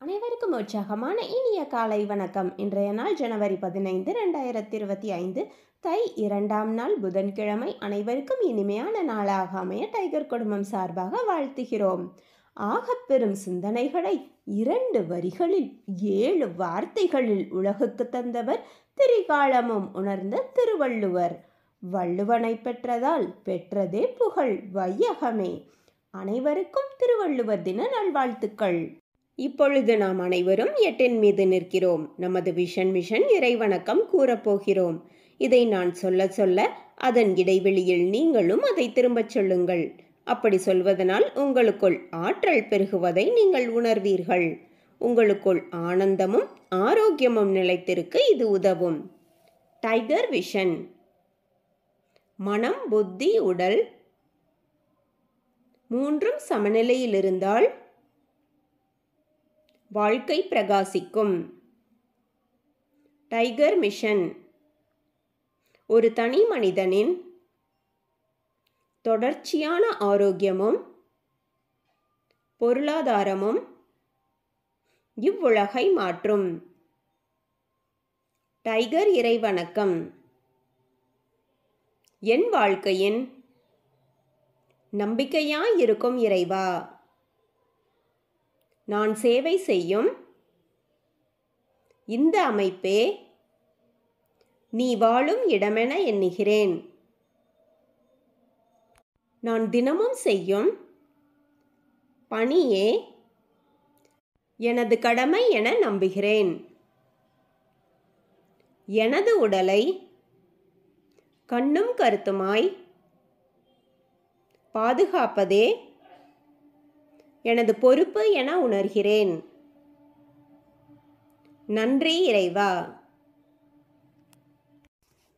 அனைவருக்கும் உற்சாகமான இனிய காலை வணக்கம். இன்றைய நாள் ஜனவரி 15, 2025, தை 2ஆம் நாள் புதன்கிழமை. அனைவருக்கும் இனிமையான நாளாக அமைய டைகர் குடும்பம் சார்பாக வாழ்த்துகிறோம். ஆகப்பெரும் சிந்தனைகளை 2 வரிகளில் 7 வார்த்தைகளில் உலகுக்கு தந்தவர் திரிகாலமும் உணர்ந்த திருவள்ளுவர். வள்ளுவனை பெற்றதால் பெற்றதே புகழ் வையகமே. அனைவருக்கும் திருவள்ளுவர் தின நல்வாழ்த்துக்கள். இப்பொழுது நாம் அனைவரும் 8 மீது நிற்கிறோம். நமது விஷன் மிஷன் இறைவணக்கம் கூறப்போகிறோம். இதை நான் சொல்ல சொல்ல அதன் இடைவெளியில் நீங்களும் அதை திரும்பச் சொல்லுங்கள். அப்படி சொல்வதனால் உங்களுக்குள் ஆற்றல் பெருகுவதை நீங்கள் உணர்வீர்கள். உங்களுக்குள் ஆனந்தமும் ஆரோக்கியமும் நிலைத்திருக்க இது உதவும். Tiger vision. மனம், புத்தி, உடல் மூன்றும் சமநிலையில் இருந்தால் வாழ்க்கை பிரகாசிக்கும். Tiger mission. ஒரு தனி மனிதனின் தொடர்ச்சியான ஆரோக்கியமும் பொருளாதாரமும் இவ்வுலகை மாற்றும். டைகர் இறைவணக்கம். என் வாழ்க்கையின் நம்பிக்கையாயிருக்கும் இறைவா, நான் சேவை செய்யும் இந்த அமைப்பே நீ வாழும் இடமென எண்ணுகிறேன். நான் தினமும் செய்யும் பணியே எனது கடமை என நம்புகிறேன். எனது உடலை கண்ணும் கருத்துமாய் பாதுகாப்பதே எனது பொறுப்பு என உணர்கிறேன். நன்றி இறைவா.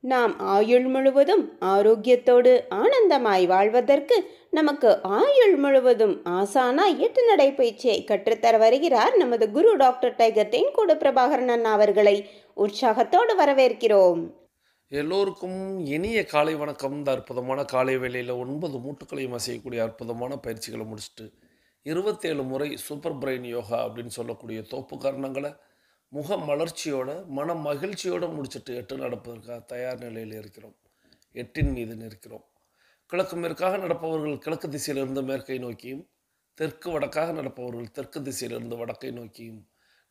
நாம் ஆயுள் முழுவதும் ஆரோக்கியத்தோடு ஆனந்தமாய் வாழ்வதற்கு நமக்கு ஆயுள் முழுவதும் ஆசானாய் 8 நடைப்பயிற்சியை கற்றுத்தர வருகிறார் நமது குரு டாக்டர் டைகர் தேன்கூடு பிரபாகரன் அண்ணா அவர்களை உற்சாகத்தோடு வரவேற்கிறோம். எல்லோருக்கும் இனிய காலை வணக்கம். இந்த அற்புதமான காலை வேளையில் 9 மூட்டுக்களையும் அசையக்கூடிய அற்புதமான பயிற்சிகளை முடிச்சுட்டு 27 முறை சூப்பர் பிரெயின் யோகா அப்படின்னு சொல்லக்கூடிய தோப்பு காரணங்களை முக மலர்ச்சியோட மன மகிழ்ச்சியோடு முடிச்சுட்டு 8 நடப்பதற்காக தயார் நிலையில் இருக்கிறோம். 8 மீது நிற்கிறோம். கிழக்கு மேற்காக நடப்பவர்கள் கிழக்கு திசையிலிருந்து மேற்கை நோக்கியும், தெற்கு வடக்காக நடப்பவர்கள் தெற்கு திசையிலிருந்து வடக்கை நோக்கியும்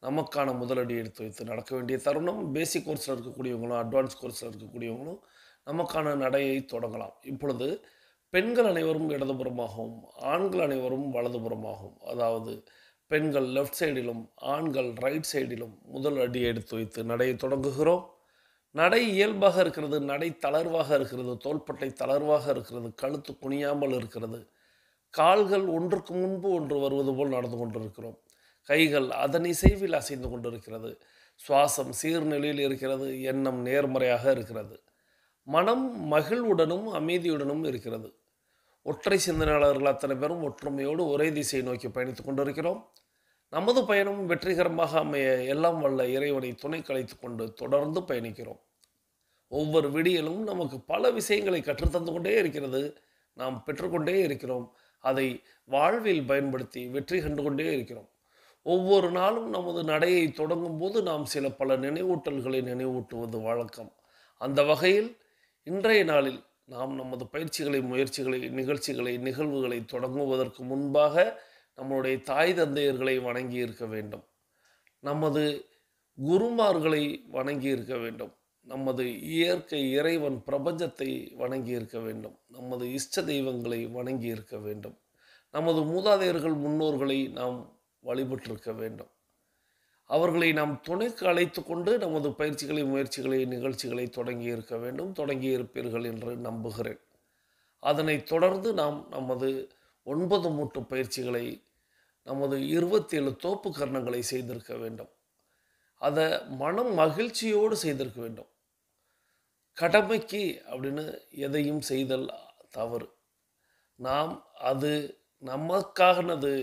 நமக்கான முதலடி எடுத்து வைத்து நடக்க வேண்டிய தருணம். பேசிக் கோர்ஸில் இருக்கக்கூடியவங்களும் அட்வான்ஸ் கோர்ஸில் இருக்கக்கூடியவங்களும் நமக்கான நடையை தொடங்கலாம். இப்பொழுது பெண்கள் அனைவரும் இடதுபுறமாகவும் ஆண்கள் அனைவரும் வலதுபுறமாகவும், அதாவது பெண்கள் லெஃப்ட் சைடிலும் ஆண்கள் ரைட் சைடிலும் முதல் அடியை எடுத்து வைத்து நடையை தொடங்குகிறோம். நடை இயல்பாக இருக்கிறது, நடை தளர்வாக இருக்கிறது, தோள்பட்டை தளர்வாக இருக்கிறது, கழுத்து குனியாமல் இருக்கிறது, கால்கள் ஒன்றுக்கு முன்பு ஒன்று வருவது போல் நடந்து கொண்டிருக்கிறோம். கைகள் அதன் இசைவில் அசைந்து கொண்டிருக்கிறது. சுவாசம் சீர்நிலையில் இருக்கிறது. எண்ணம் நேர்மறையாக இருக்கிறது. மனம் மகிழ்வுடனும் அமைதியுடனும் இருக்கிறது. ஒற்றை சிந்தனையாளர்கள் அத்தனை பேரும் ஒற்றுமையோடு ஒரே திசையை நோக்கி பயணித்துக் கொண்டிருக்கிறோம். நமது பயணம் வெற்றிகரமாக அமைய எல்லாம் வல்ல இறைவனை துணை கலைத்து கொண்டு தொடர்ந்து பயணிக்கிறோம். ஒவ்வொரு விடியலும் நமக்கு பல விஷயங்களை கற்றுத்தந்து கொண்டே இருக்கிறது. நாம் பெற்றுக்கொண்டே இருக்கிறோம். அதை வாழ்வில் பயன்படுத்தி வெற்றி கண்டு கொண்டே இருக்கிறோம். ஒவ்வொரு நாளும் நமது நடையை தொடங்கும் போது நாம் சில பல நினைவூட்டல்களை நினைவூட்டுவது வழக்கம். அந்த வகையில் இன்றைய நாளில் நாம் நமது பயிற்சிகளை, முயற்சிகளை, நிகழ்ச்சிகளை, நிகழ்வுகளை தொடங்குவதற்கு முன்பாக நம்முடைய தாய் தந்தையர்களை வணங்கி இருக்க வேண்டும். நமது குருமார்களை வணங்கி இருக்க வேண்டும். நமது இயற்கை இறைவன் பிரபஞ்சத்தை வணங்கி இருக்க வேண்டும். நமது இஷ்ட தெய்வங்களை வணங்கி இருக்க வேண்டும். நமது மூதாதையர்கள் முன்னோர்களை நாம் வழிபட்டிருக்க வேண்டும். அவர்களை நாம் துணைக்கு அழைத்து கொண்டு நமது பயிற்சிகளை, முயற்சிகளை, நிகழ்ச்சிகளை தொடங்கி இருக்க வேண்டும். தொடங்கி இருப்பீர்கள் என்று நம்புகிறேன். அதனைத் தொடர்ந்து நாம் நமது 9 மூட்டு பயிற்சிகளை, நமது 27 தோப்பு கரணங்களை செய்திருக்க வேண்டும். அதை மனம் மகிழ்ச்சியோடு செய்திருக்க வேண்டும். கடமைக்கு அப்படின்னு எதையும் செய்தல் தவறு. நாம் அது நமக்கானது,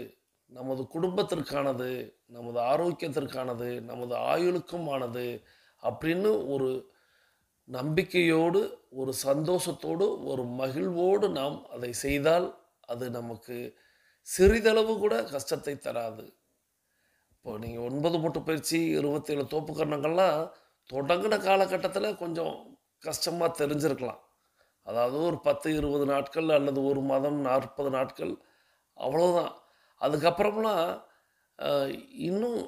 நமது குடும்பத்திற்கானது, நமது ஆரோக்கியத்திற்கானது, நமது ஆயுளுக்குமானது அப்படின்னு ஒரு நம்பிக்கையோடு, ஒரு சந்தோஷத்தோடு, ஒரு மகிழ்வோடு நாம் அதை செய்தால் அது நமக்கு சிறிதளவு கூட கஷ்டத்தை தராது. இப்போ நீங்கள் 9 மூட்டு பயிற்சி 27 தோப்பு கரணங்கள்லாம் தொடங்கின காலகட்டத்தில் கொஞ்சம் கஷ்டமாக தெரிஞ்சிருக்கலாம். அதாவது ஒரு 10, 20 நாட்கள் அல்லது 1 மாதம் 40 நாட்கள் அவ்வளோதான். அதுக்கப்புறம்லாம் அ இன்னும்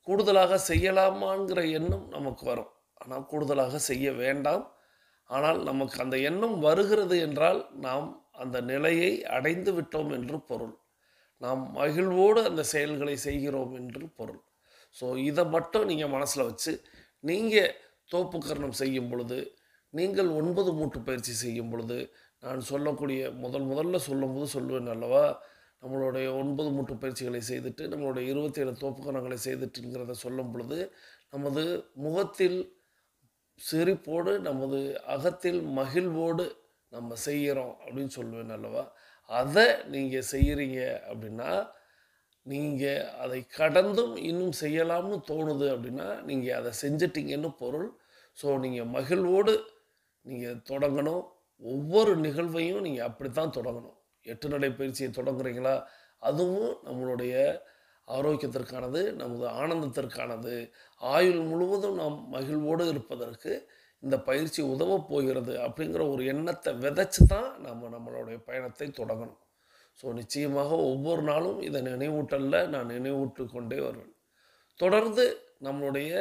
கூடுதலாக செய்யலாமாங்கிற எண்ணம் நமக்கு வரும். ஆனால் கூடுதலாக செய்ய வேண்டாம். ஆனால் நமக்கு அந்த எண்ணம் வருகிறது என்றால், நாம் அந்த நிலையை அடைந்து விட்டோம் என்று பொருள். நாம் மகிழ்வோடு அந்த செயல்களை செய்கிறோம் என்று பொருள். ஸோ இத மட்டும் நீங்க மனசுல வச்சு, நீங்க தோப்பு கரணம் செய்யும் பொழுது, நீங்கள் 9 மூட்டு பயிற்சி செய்யும் பொழுது, நான் சொல்லக்கூடிய முதல்ல சொல்லும்போது சொல்லுவேன் அல்லவா? நம்மளுடைய 9 மூட்டு பயிற்சிகளை செய்துட்டு, நம்மளுடைய 27 தோப்பு கரணங்களை செய்துட்டுங்கிறத சொல்லும் பொழுது, நமது முகத்தில் சிரிப்போடு, நமது அகத்தில் மகிழ்வோடு நம்ம செய்கிறோம் அப்படின்னு சொல்லுவேன் அல்லவா? அத நீங்க செய்யறீங்க அப்படின்னா, நீங்க அதை கடந்தும் இன்னும் செய்யலாம்னு தோணுது அப்படின்னா, நீங்க அத செஞ்சுட்டீங்கன்னு பொருள். ஸோ நீங்க மகிழ்வோடு நீங்க தொடங்கணும். ஒவ்வொரு நிகழ்வையும் நீங்க அப்படித்தான் தொடங்கணும். 8 நடை பயிற்சியை தொடங்குறீங்களா? அதுவும் நம்மளுடைய ஆரோக்கியத்திற்கானது, நமது ஆனந்தத்திற்கானது. ஆயுள் முழுவதும் நாம் மகிழ்வோடு இருப்பதற்கு இந்த பயிற்சி உதவப் போகிறது அப்படிங்கிற ஒரு எண்ணத்தை விதைச்சு தான் நம்ம நம்மளுடைய பயணத்தை தொடங்கணும். ஸோ நிச்சயமாக ஒவ்வொரு நாளும் இதை நினைவூட்டல்ல நான் நினைவூட்டிக் கொண்டே வருவேன். தொடர்ந்து நம்மளுடைய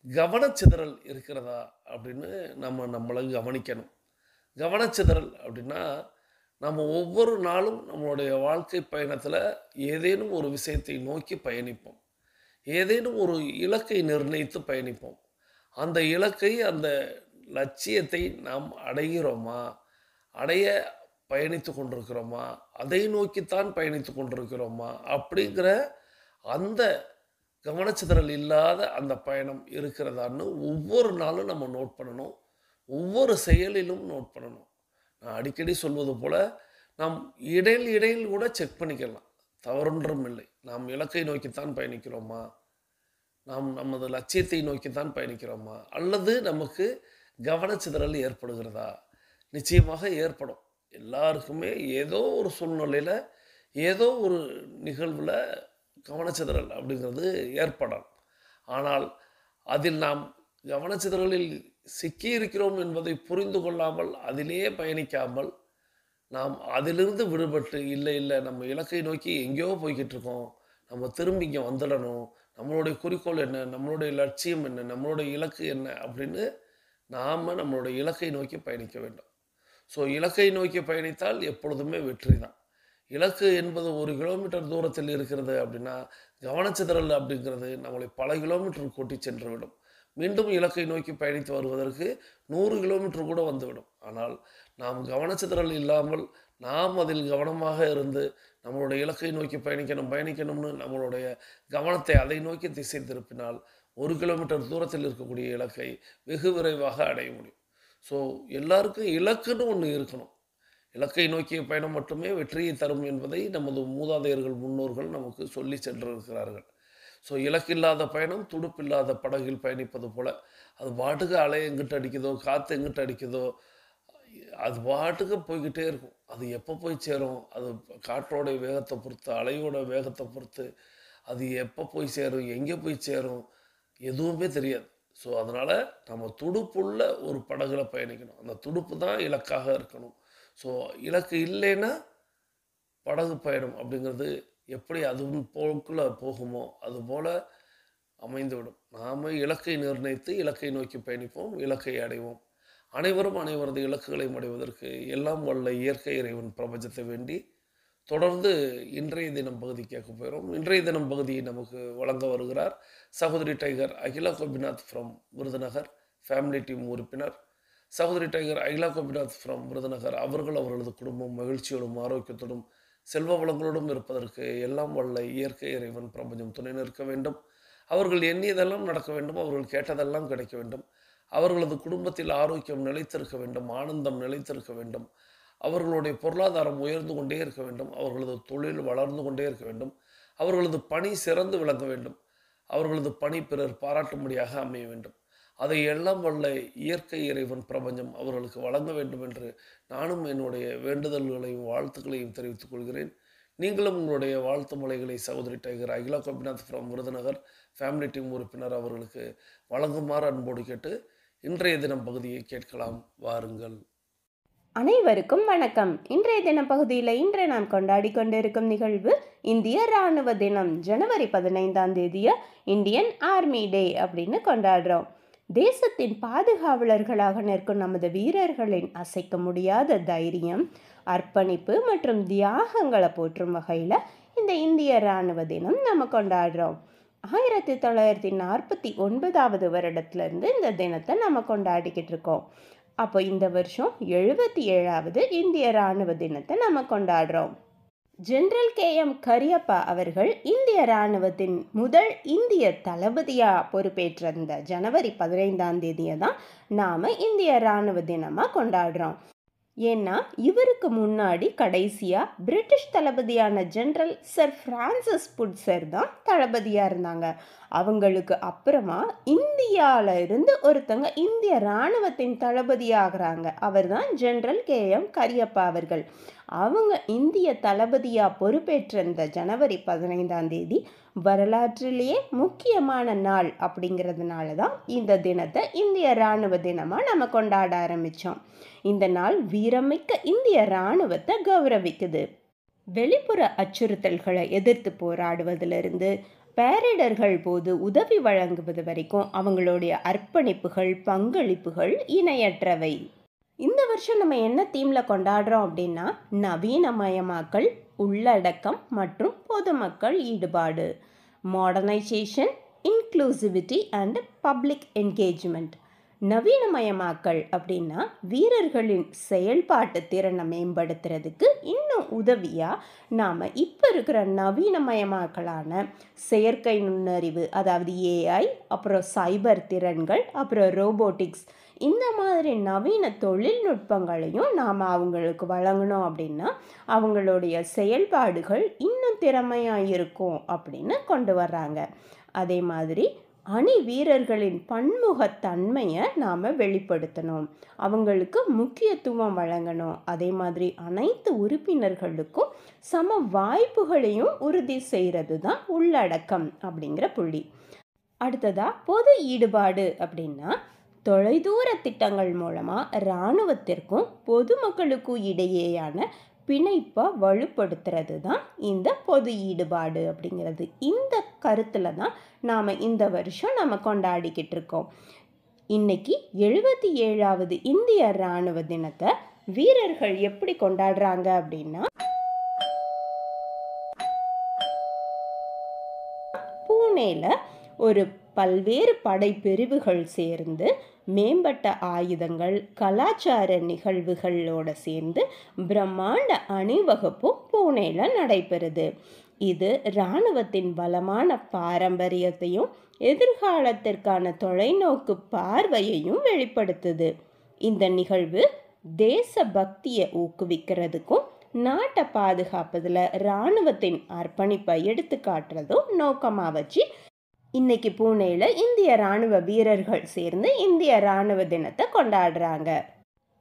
கவனச்சிதறல் இருக்கிறதா அப்படின்னு நம்மளை கவனிக்கணும். கவனச்சிதறல் அப்படின்னா, நம்ம ஒவ்வொரு நாளும் நம்மளுடைய வாழ்க்கை பயணத்தில் ஏதேனும் ஒரு விஷயத்தை நோக்கி பயணிப்போம். ஏதேனும் ஒரு இலக்கை நிர்ணயித்து பயணிப்போம். அந்த இலக்கை, அந்த லட்சியத்தை நாம் அடைகிறோமா? அடைய பயணித்து கொண்டிருக்கிறோமா? அதை நோக்கித்தான் பயணித்து கொண்டிருக்கிறோமா? அப்படிங்கிற அந்த கவனச்சிதறல் இல்லாத அந்த பயணம் இருக்கிறதான்னு ஒவ்வொரு நாளும் நம்ம நோட் பண்ணணும். ஒவ்வொரு செயலிலும் நோட் பண்ணணும். நான் அடிக்கடி சொல்வது போல, நாம் இடையில் கூட செக் பண்ணிக்கலாம். தவறொன்றும் இல்லை. நாம் இலக்கை நோக்கித்தான் பயணிக்கிறோமா? நாம் நமது லட்சியத்தை நோக்கித்தான் பயணிக்கிறோமா? அல்லது நமக்கு கவனச்சிதறல் ஏற்படுகிறதா? நிச்சயமாக ஏற்படும். எல்லாருக்குமே ஏதோ ஒரு சூழ்நிலையில, ஏதோ ஒரு நிகழ்வுல கவனச்சிதறல் அப்படிங்கிறது ஏற்படலாம். ஆனால் அதில் நாம் கவனச்சிதறலில் சிக்கியிருக்கிறோம் என்பதை புரிந்து கொள்ளாமல், அதிலேயே பயணிக்காமல், நாம் அதிலிருந்து விடுபட்டு, இல்ல நம்ம இலக்கை நோக்கி எங்கேயோ போய்க்கிட்டு இருக்கோம். நம்ம திரும்பி இங்க வந்துடணும். நம்மளுடைய குறிக்கோள் என்ன? நம்மளுடைய லட்சியம் என்ன? நம்மளுடைய இலக்கு என்ன? அப்படின்னு நாம நம்மளுடைய இலக்கை நோக்கி பயணிக்க வேண்டும். ஸோ இலக்கை நோக்கி பயணித்தால் எப்பொழுதுமே வெற்றி தான். இலக்கு என்பது 1 கிலோமீட்டர் தூரத்தில் இருக்கிறது அப்படின்னா, கவனச்சிதறல் அப்படிங்கிறது நம்மளை பல கிலோமீட்டர் கூட்டிச் சென்றுவிடும். மீண்டும் இலக்கை நோக்கி பயணித்து வருவதற்கு 100 கிலோமீட்டர் கூட வந்துவிடும். ஆனால் நாம் கவனச்சிதறல் இல்லாமல், நாம் அதில் கவனமாக இருந்து, நம்மளுடைய இலக்கை நோக்கி பயணிக்கணும்னு நம்மளுடைய கவனத்தை அதை நோக்கி திசை திருப்பினால், 1 கிலோமீட்டர் தூரத்தில் இருக்கக்கூடிய இலக்கை வெகு விரைவாக அடைய முடியும். ஸோ எல்லாருக்கும் இலக்குன்னு ஒண்ணு இருக்கணும். இலக்கை நோக்கிய பயணம் மட்டுமே வெற்றியை தரும் என்பதை நமது மூதாதையர்கள், முன்னோர்கள் நமக்கு சொல்லி சென்றிருக்கிறார்கள். ஸோ இலக்கில்லாத பயணம் துடுப்பில்லாத படகில் பயணிப்பது போல. அது பாட்டுக்கு அலை எங்கிட்டு அடிக்குதோ, காற்று எங்கிட்டு அடிக்குதோ, அது பாட்டுக்கு போய்க்கிட்டே இருக்கும். அது எப்போ போய் சேரும்? அது காற்றோட வேகத்தை பொறுத்து, அலையோட வேகத்தை பொறுத்து, அது எப்போ போய் சேரும்? எங்கே போய் சேரும்? எதுவுமே தெரியாது. ஸோ அதனால நம்ம துடுப்புள்ள ஒரு படகுல பயணிக்கணும். அந்த துடுப்பு தான் இலக்காக இருக்கணும். ஸோ இலக்கு இல்லைன்னா படகு பயணம் அப்படிங்கிறது எப்படி அதுவும் போக்குல போகுமோ அதுபோல அமைந்துவிடும். நாம இலக்கை நிர்ணயித்து இலக்கை நோக்கி பயணிப்போம், இலக்கை அடைவோம். அனைவரும் அனைவரது இலக்குகளையும் அடைவதற்கு எல்லாம் வல்ல இயற்கை இறைவன் பிரபஞ்சத்தை வேண்டி தொடர்ந்து இன்றைய தினம் பகுதி கேட்க போகிறோம். இன்றைய தினம் பகுதியை நமக்கு வழங்க வருகிறார் சகோதரி tiger Akila Gopinath from Virudhunagar, family team உறுப்பினர். சகோதரி டைகர் அகிலா கோபிநாத் ஃப்ரம் விருதுநகர் அவர்கள் அவர்களது குடும்பம் மகிழ்ச்சியோடும் ஆரோக்கியத்தோடும் செல்வ வளங்களோடும் இருப்பதற்கு எல்லாம் வல்ல இயற்கை இறைவன் பிரபஞ்சம் துணை நிற்க வேண்டும். அவர்கள் எண்ணியதெல்லாம் நடக்க வேண்டும். அவர்கள் கேட்டதெல்லாம் கிடைக்க வேண்டும். அவர்களது குடும்பத்தில் ஆரோக்கியம் நிலைத்திருக்க வேண்டும், ஆனந்தம் நிலைத்திருக்க வேண்டும். அவர்களுடைய பொருளாதாரம் உயர்ந்து கொண்டே இருக்க வேண்டும். அவர்களது தொழில் வளர்ந்து கொண்டே இருக்க வேண்டும். அவர்களது பணி சிறந்து விளங்க வேண்டும். அவர்களது பணி பிறர் பாராட்டும்படியாக அமைய வேண்டும். அதை எல்லாம் வல்ல இயற்கை இறைவன் பிரபஞ்சம் அவர்களுக்கு வழங்க வேண்டும் என்று நானும் என்னுடைய வேண்டுதல்களையும் வாழ்த்துக்களையும் தெரிவித்துக் கொள்கிறேன். நீங்களும் உங்களுடைய வாழ்த்து மலைகளை சகோதரி tiger Akila Gopinath from Virudhunagar family team உறுப்பினர் அவர்களுக்கு வழங்குமாறு அன்போடு கேட்டு இன்றைய தினம் பகுதியை கேட்கலாம் வாருங்கள். அனைவருக்கும் வணக்கம். இன்றைய தின பகுதியில் இன்று நாம் கொண்டாடி கொண்டிருக்கும் நிகழ்வு இந்திய இராணுவ தினம். ஜனவரி 15ஆம் தேதியை இந்தியன் ஆர்மி டே அப்படின்னு கொண்டாடுறோம். தேசத்தின் பாதுகாவலர்களாக நிற்கும் நமது வீரர்களின் அசைக்க முடியாத தைரியம், அர்ப்பணிப்பு மற்றும் தியாகங்களை போற்றும் வகையில் இந்த இந்திய இராணுவ தினம் நம்ம கொண்டாடுறோம். 1949வது வருடத்திலிருந்து இந்த தினத்தை நம்ம கொண்டாடிக்கிட்டு இருக்கோம். அப்போ இந்த வருஷம் 77வது இந்திய இராணுவ தினத்தை நம்ம கொண்டாடுறோம். ஜெனரல் KM கரியப்பா அவர்கள் இந்திய இராணுவத்தின் முதல் இந்திய தளபதியாக பொறுப்பேற்ற இந்த ஜனவரி 15ஆம் தேதியை தான் நாம் இந்திய இராணுவ தினமாக கொண்டாடுறோம். ஏன்னா இவருக்கு முன்னாடி கடைசியாக பிரிட்டிஷ் தளபதியான ஜெனரல் சர் ஃப்ரான்சிஸ் புட்சர் தான் தளபதியாக இருந்தாங்க. அவங்களுக்கு அப்புறமா இந்தியாவில் இருந்து ஒருத்தங்க இந்திய இராணுவத்தின் தளபதியாகிறாங்க. அவர் தான் ஜெனரல் KM கரியப்பா அவர்கள். அவங்க இந்திய தளபதியாக பொறுப்பேற்ற இந்த ஜனவரி 15ஆம் தேதி வரலாற்றிலேயே முக்கியமான நாள் அப்படிங்கிறதுனால தான் இந்த தினத்தை இந்திய இராணுவ தினமாக நம்ம கொண்டாட ஆரம்பித்தோம். இந்த நாள் வீரமிக்க இந்திய இராணுவத்தை கௌரவிக்குது. வெளிப்புற அச்சுறுத்தல்களை எதிர்த்து போராடுவதிலிருந்து பேரிடர்கள் போது உதவி வழங்குவது வரைக்கும் அவங்களுடைய அர்ப்பணிப்புகள், பங்களிப்புகள் இணையற்றவை. இந்த வருஷம் நம்ம என்ன தீமில் கொண்டாடுறோம் அப்படின்னா நவீனமயமாக்கல், உள்ளடக்கம் மற்றும் பொதுமக்கள் ஈடுபாடு, modernisation, inclusivity and public engagement. நவீனமயமாக்கல் அப்படின்னா வீரர்களின் செயல்பாட்டு திறனை மேம்படுத்துறதுக்கு இன்னும் உதவியாக நாம் இப்போ இருக்கிற நவீனமயமாக்கலான செயற்கை நுண்ணறிவு, அதாவது AI, அப்புறம் சைபர் திறன்கள், அப்புறம் ரோபோட்டிக்ஸ், இந்த மாதிரி நவீன தொழில்நுட்பங்களையும் நாம் அவங்களுக்கு வழங்கணும் அப்படின்னா அவங்களுடைய செயல்பாடுகள் இன்னும் திறமையாக இருக்கும் அப்படின்னு கொண்டு வர்றாங்க. அதே மாதிரி அணி வீரர்களின் பன்முகத்தன்மையை நாம் வெளிப்படுத்தணும், அவங்களுக்கு முக்கியத்துவம் வழங்கணும். அதே மாதிரி அனைத்து உறுப்பினர்களுக்கும் சம வாய்ப்புகளையும் உறுதி செய்கிறது தான் உள்ளடக்கம் அப்படிங்கிற புள்ளி. அடுத்ததாக பொது ஈடுபாடு அப்படின்னா தொலைதூர திட்டங்கள் மூலமாக இராணுவத்திற்கும் பொதுமக்களுக்கும் இடையேயான பிணைப்பை வலுப்படுத்துறது தான் இந்த பொது ஈடுபாடு அப்படிங்கிறது. இந்த கருத்தில் தான் நாம் இந்த வருஷம் நம்ம கொண்டாடிக்கிட்டு இருக்கோம். இன்னைக்கு 77வது இந்திய இராணுவ தினத்தை வீரர்கள் எப்படி கொண்டாடுறாங்க அப்படின்னா பூனேல ஒரு பல்வேறு படைப்பிரிவுகள் சேர்ந்து மேம்பட்ட ஆயுதங்கள், கலாச்சார நிகழ்வுகளோட சேர்ந்து பிரம்மாண்ட அணிவகுப்பும் பூனேல நடைபெறுது. இது இராணுவத்தின் பலமான பாரம்பரியத்தையும் எதிர்காலத்திற்கான தொலைநோக்கு பார்வையையும் வெளிப்படுத்துது. இந்த நிகழ்வு தேசபக்தியை ஊக்குவிக்கிறதுக்கும் நாட்டை பாதுகாப்பதில் இராணுவத்தின் அர்ப்பணிப்பை எடுத்து காட்டுறதும் நோக்கமாக வச்சு இன்னைக்கு பூனேல இந்திய இராணுவ வீரர்கள் சேர்ந்து இந்திய இராணுவ தினத்தை கொண்டாடுறாங்க.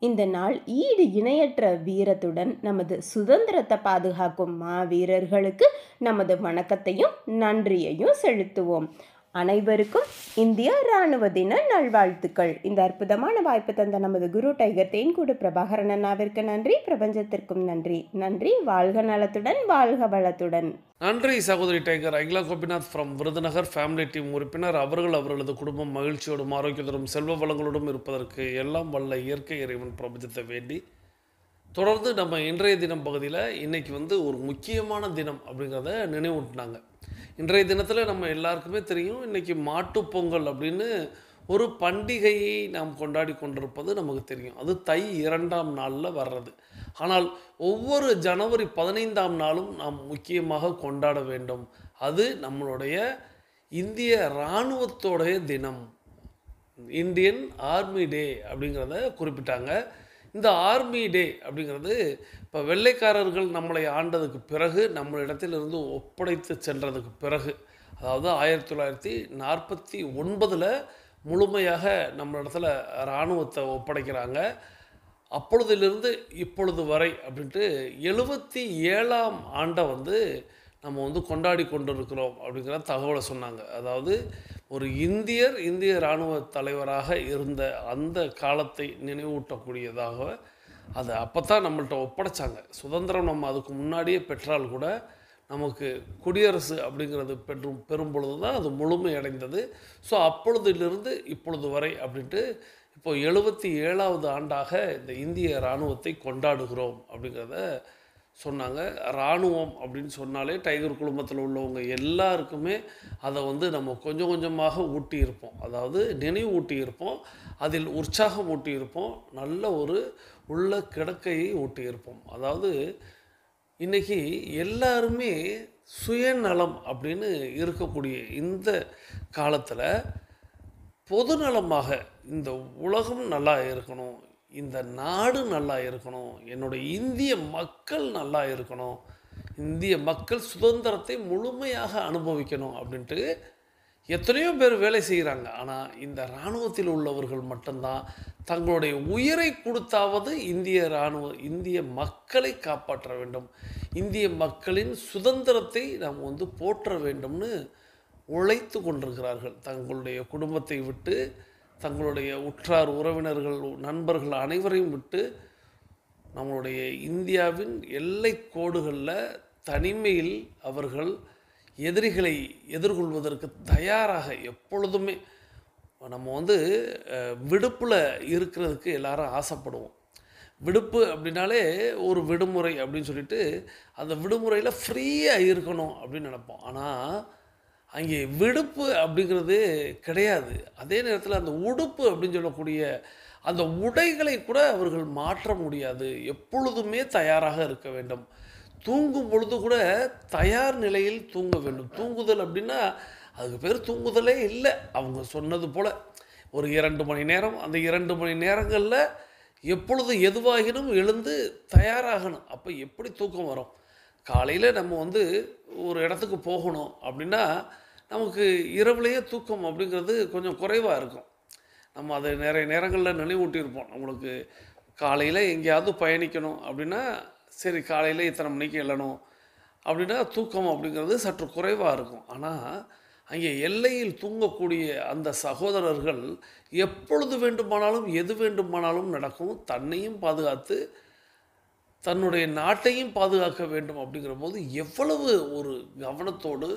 இந்த நாள் ஈடு இணையற்ற வீரத்துடன் நமது சுதந்திரத்தை பாதுகாக்கும் மாவீரர்களுக்கு நமது வணக்கத்தையும் நன்றியையும் செலுத்துவோம். அனைவருக்கும் இந்திய இராணுவ தின நல்வாழ்த்துக்கள். இந்த அற்புதமான வாய்ப்பு தந்த நமது குரு டைகர் தேன்கூடு பிரபாகரன் அண்ணாவிற்கு நன்றி, பிரபஞ்சத்திற்கும் நன்றி. நன்றி. வாழ்க நலத்துடன், வாழ்க வளத்துடன். நன்றி சகோதரி tiger Akila Gopinath from Virudhunagar family team உறுப்பினர். அவர்களது குடும்பம் மகிழ்ச்சியோடும் ஆரோக்கியத்தோடும் செல்வ வளங்களோடும் இருப்பதற்கு எல்லாம் வல்ல இயற்கை இறைவன் பிரபஞ்சத்தை வேண்டி தொடர்ந்து நம்ம இன்றைய தினம் பகுதியில் இன்றைக்கி ஒரு முக்கியமான தினம் அப்படிங்கிறத நினைவூட்டினாங்க. இன்றைய தினத்தில் நம்ம எல்லாருக்குமே தெரியும், இன்றைக்கி மாட்டுப்பொங்கல் அப்படின்னு ஒரு பண்டிகையை நாம் கொண்டாடி கொண்டிருப்பது நமக்கு தெரியும். அது தை 2ஆம் நாளில் வர்றது. ஆனால் ஒவ்வொரு ஜனவரி 15ஆம் நாளும் நாம் முக்கியமாக கொண்டாட வேண்டும். அது நம்மளுடைய இந்திய இராணுவத்தோடைய தினம், இந்தியன் ஆர்மி டே அப்படிங்கிறத குறிப்பிட்டாங்க. இந்த ஆர்மி டே அப்படிங்கிறது இப்போ வெள்ளைக்காரர்கள் நம்மளை ஆண்டதுக்கு பிறகு நம்மளிடத்திலிருந்து ஒப்படைத்து சென்றதுக்கு பிறகு, அதாவது 1949 முழுமையாக நம்ம இடத்துல இராணுவத்தை ஒப்படைக்கிறாங்க. அப்பொழுதிலிருந்து இப்பொழுது வரை அப்படின்ட்டு 77ஆம் ஆண்டை வந்து நம்ம வந்து கொண்டாடி கொண்டிருக்கிறோம் அப்படிங்கிற தகவலை சொன்னாங்க. அதாவது ஒரு இந்திய இராணுவ தலைவராக இருந்த அந்த காலத்தை நினைவூட்டக்கூடியதாக அது அப்போ தான் நம்மள்ட்ட ஒப்படைச்சாங்க. சுதந்திரம் நம்ம அதுக்கு முன்னாடியே பெற்றால் கூட நமக்கு குடியரசு அப்படிங்கிறது பெறும் பொழுது தான் அது முழுமையடைந்தது. ஸோ அப்பொழுதிலிருந்து இப்பொழுது வரை அப்படின்ட்டு இப்போ 77வது ஆண்டாக இந்த இந்திய இராணுவத்தை கொண்டாடுகிறோம் அப்படிங்கிறத சொன்னாங்க. இராணுவம் அப்படின்னு சொன்னாலே டைகர் குழுமத்தில் உள்ளவங்க எல்லாருக்குமே அதை வந்து நம்ம கொஞ்சம் கொஞ்சமாக ஊட்டியிருப்போம். அதாவது நினைவு ஊட்டியிருப்போம், அதில் உற்சாகம் ஊட்டியிருப்போம், நல்ல ஒரு உள்ள கிடக்கையை ஊட்டியிருப்போம். அதாவது இன்றைக்கி எல்லாருமே சுயநலம் அப்படின்னு இருக்கக்கூடிய இந்த காலத்தில் பொதுநலமாக இந்த உலகம் நல்லா இருக்கணும், இந்த நாடு நல்லா இருக்கணும், என்னுடைய இந்திய மக்கள் நல்லா இருக்கணும், இந்திய மக்கள் சுதந்திரத்தை முழுமையாக அனுபவிக்கணும் அப்படின்ட்டு எத்தனையோ பேர் வேலை செய்கிறாங்க. ஆனால் இந்த இராணுவத்தில் உள்ளவர்கள் மட்டும்தான் தங்களுடைய உயிரை கொடுத்தாவது இந்திய மக்களை காப்பாற்ற வேண்டும், இந்திய மக்களின் சுதந்திரத்தை நாம் வந்து போற்ற வேண்டும்னு உழைத்து கொண்டிருக்கிறார்கள். தங்களுடைய குடும்பத்தை விட்டு, தங்களுடைய உற்றார் உறவினர்கள் நண்பர்கள் அனைவரையும் விட்டு நம்மளுடைய இந்தியாவின் எல்லை கோடுகளில் தனிமையில் அவர்கள் எதிரிகளை எதிர்கொள்வதற்கு தயாராக எப்பொழுதுமே நம்ம வந்து விடுப்பில் இருக்கிறதுக்கு எல்லாரும் ஆசைப்படுவோம். விடுப்பு அப்படின்னாலே ஒரு விடுமுறை அப்படின்னு சொல்லிட்டு அந்த விடுமுறையில் ஃப்ரீயாக இருக்கணும் அப்படின்னு நினைப்போம். ஆனால் அங்கே விடுப்பு அப்படிங்கிறது கிடையாது. அதே நேரத்தில் அந்த உடுப்பு அப்படின்னு சொல்லக்கூடிய அந்த உடைகளை கூட அவர்கள் மாற்ற முடியாது. எப்பொழுதுமே தயாராக இருக்க வேண்டும். தூங்கும் பொழுது கூட தயார் நிலையில் தூங்க வேண்டும். தூங்குதல் அப்படின்னா அதுக்கு பேர் தூங்குதலே இல்லை. அவங்க சொன்னது போல் ஒரு 2 மணி நேரம், அந்த 2 மணி நேரங்களில் எப்பொழுது எதுவாகினும் எழுந்து தயாராகணும். அப்போ எப்படி தூக்கம் வரும்? காலையில் நம்ம வந்து ஒரு இடத்துக்கு போகணும் அப்படின்னா நமக்கு இரவுலேயே தூக்கம் அப்படிங்கிறது கொஞ்சம் குறைவாக இருக்கும். நம்ம அதை நிறைய நேரங்களில் நினைவூட்டியிருப்போம். நம்மளுக்கு காலையில் எங்கேயாவது பயணிக்கணும் அப்படின்னா சரி காலையில் இத்தனை மணிக்கு எழணும் அப்படின்னா தூக்கம் அப்படிங்கிறது சற்று குறைவாக இருக்கும். ஆனால் அங்கே எல்லையில் தூங்கக்கூடிய அந்த சகோதரர்கள் எப்பொழுது வேண்டுமானாலும் எது வேண்டுமானாலும் நடக்கும், தன்னையும் பாதுகாத்து தன்னுடைய நாட்டையும் பாதுகாக்க வேண்டும் அப்படிங்கிற போது எவ்வளவு ஒரு கவனத்தோடு,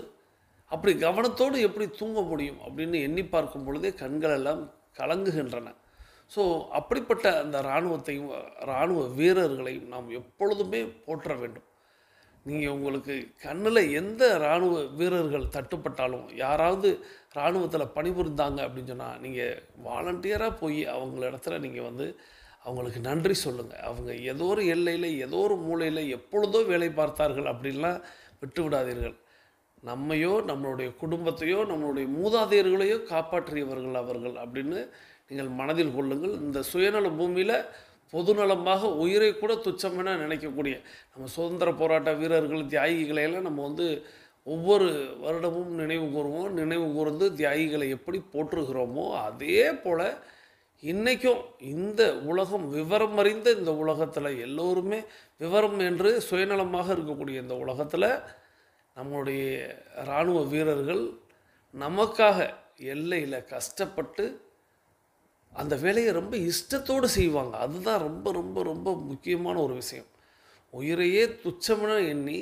அப்படி கவனத்தோடு எப்படி தூங்க முடியும் அப்படின்னு எண்ணி பார்க்கும் பொழுதே கண்கள் எல்லாம் கலங்குகின்றன. ஸோ அப்படிப்பட்ட அந்த இராணுவ வீரர்களையும் நாம் எப்பொழுதுமே போற்ற வேண்டும். நீங்கள் உங்களுக்கு கண்ணில் எந்த இராணுவ வீரர்கள் தட்டுப்பட்டாலும், யாராவது இராணுவத்தில் பணிபுரிந்தாங்க அப்படின்னு சொன்னால் நீங்கள் வாலண்டியராக போய் அவங்கள இடத்துல நீங்கள் வந்து அவங்களுக்கு நன்றி சொல்லுங்கள். அவங்க ஏதோ ஒரு எல்லையில் ஏதோ ஒரு மூலையில் எப்பொழுதோ வேலை பார்த்தார்கள் அப்படின்லாம் விட்டு விடாதீர்கள். நம்மையோ நம்மளுடைய குடும்பத்தையோ நம்மளுடைய மூதாதையர்களையோ காப்பாற்றியவர்கள் அவர்கள் அப்படின்னு நீங்கள் மனதில் கொள்ளுங்கள். இந்த சுயநல பூமியில் பொதுநலமாக உயிரை கூட துச்சமென நினைக்கக்கூடிய நம்ம சுதந்திர போராட்ட வீரர்கள் தியாகிகளையெல்லாம் நம்ம வந்து ஒவ்வொரு வருடமும் நினைவு கூறுவோம். நினைவு கூர்ந்து தியாகிகளை எப்படி போற்றுகிறோமோ அதே போல் இன்றைக்கும் இந்த உலகம் விவரம் அறிந்த இந்த உலகத்தில் எல்லோருமே விவரம் என்று சுயநலமாக இருக்கக்கூடிய இந்த உலகத்தில் நம்முடைய இராணுவ வீரர்கள் நமக்காக எல்லையில் கஷ்டப்பட்டு அந்த வேலையை ரொம்ப இஷ்டத்தோடு செய்வாங்க. அதுதான் ரொம்ப ரொம்ப ரொம்ப முக்கியமான ஒரு விஷயம். உயிரையே துச்சமென எண்ணி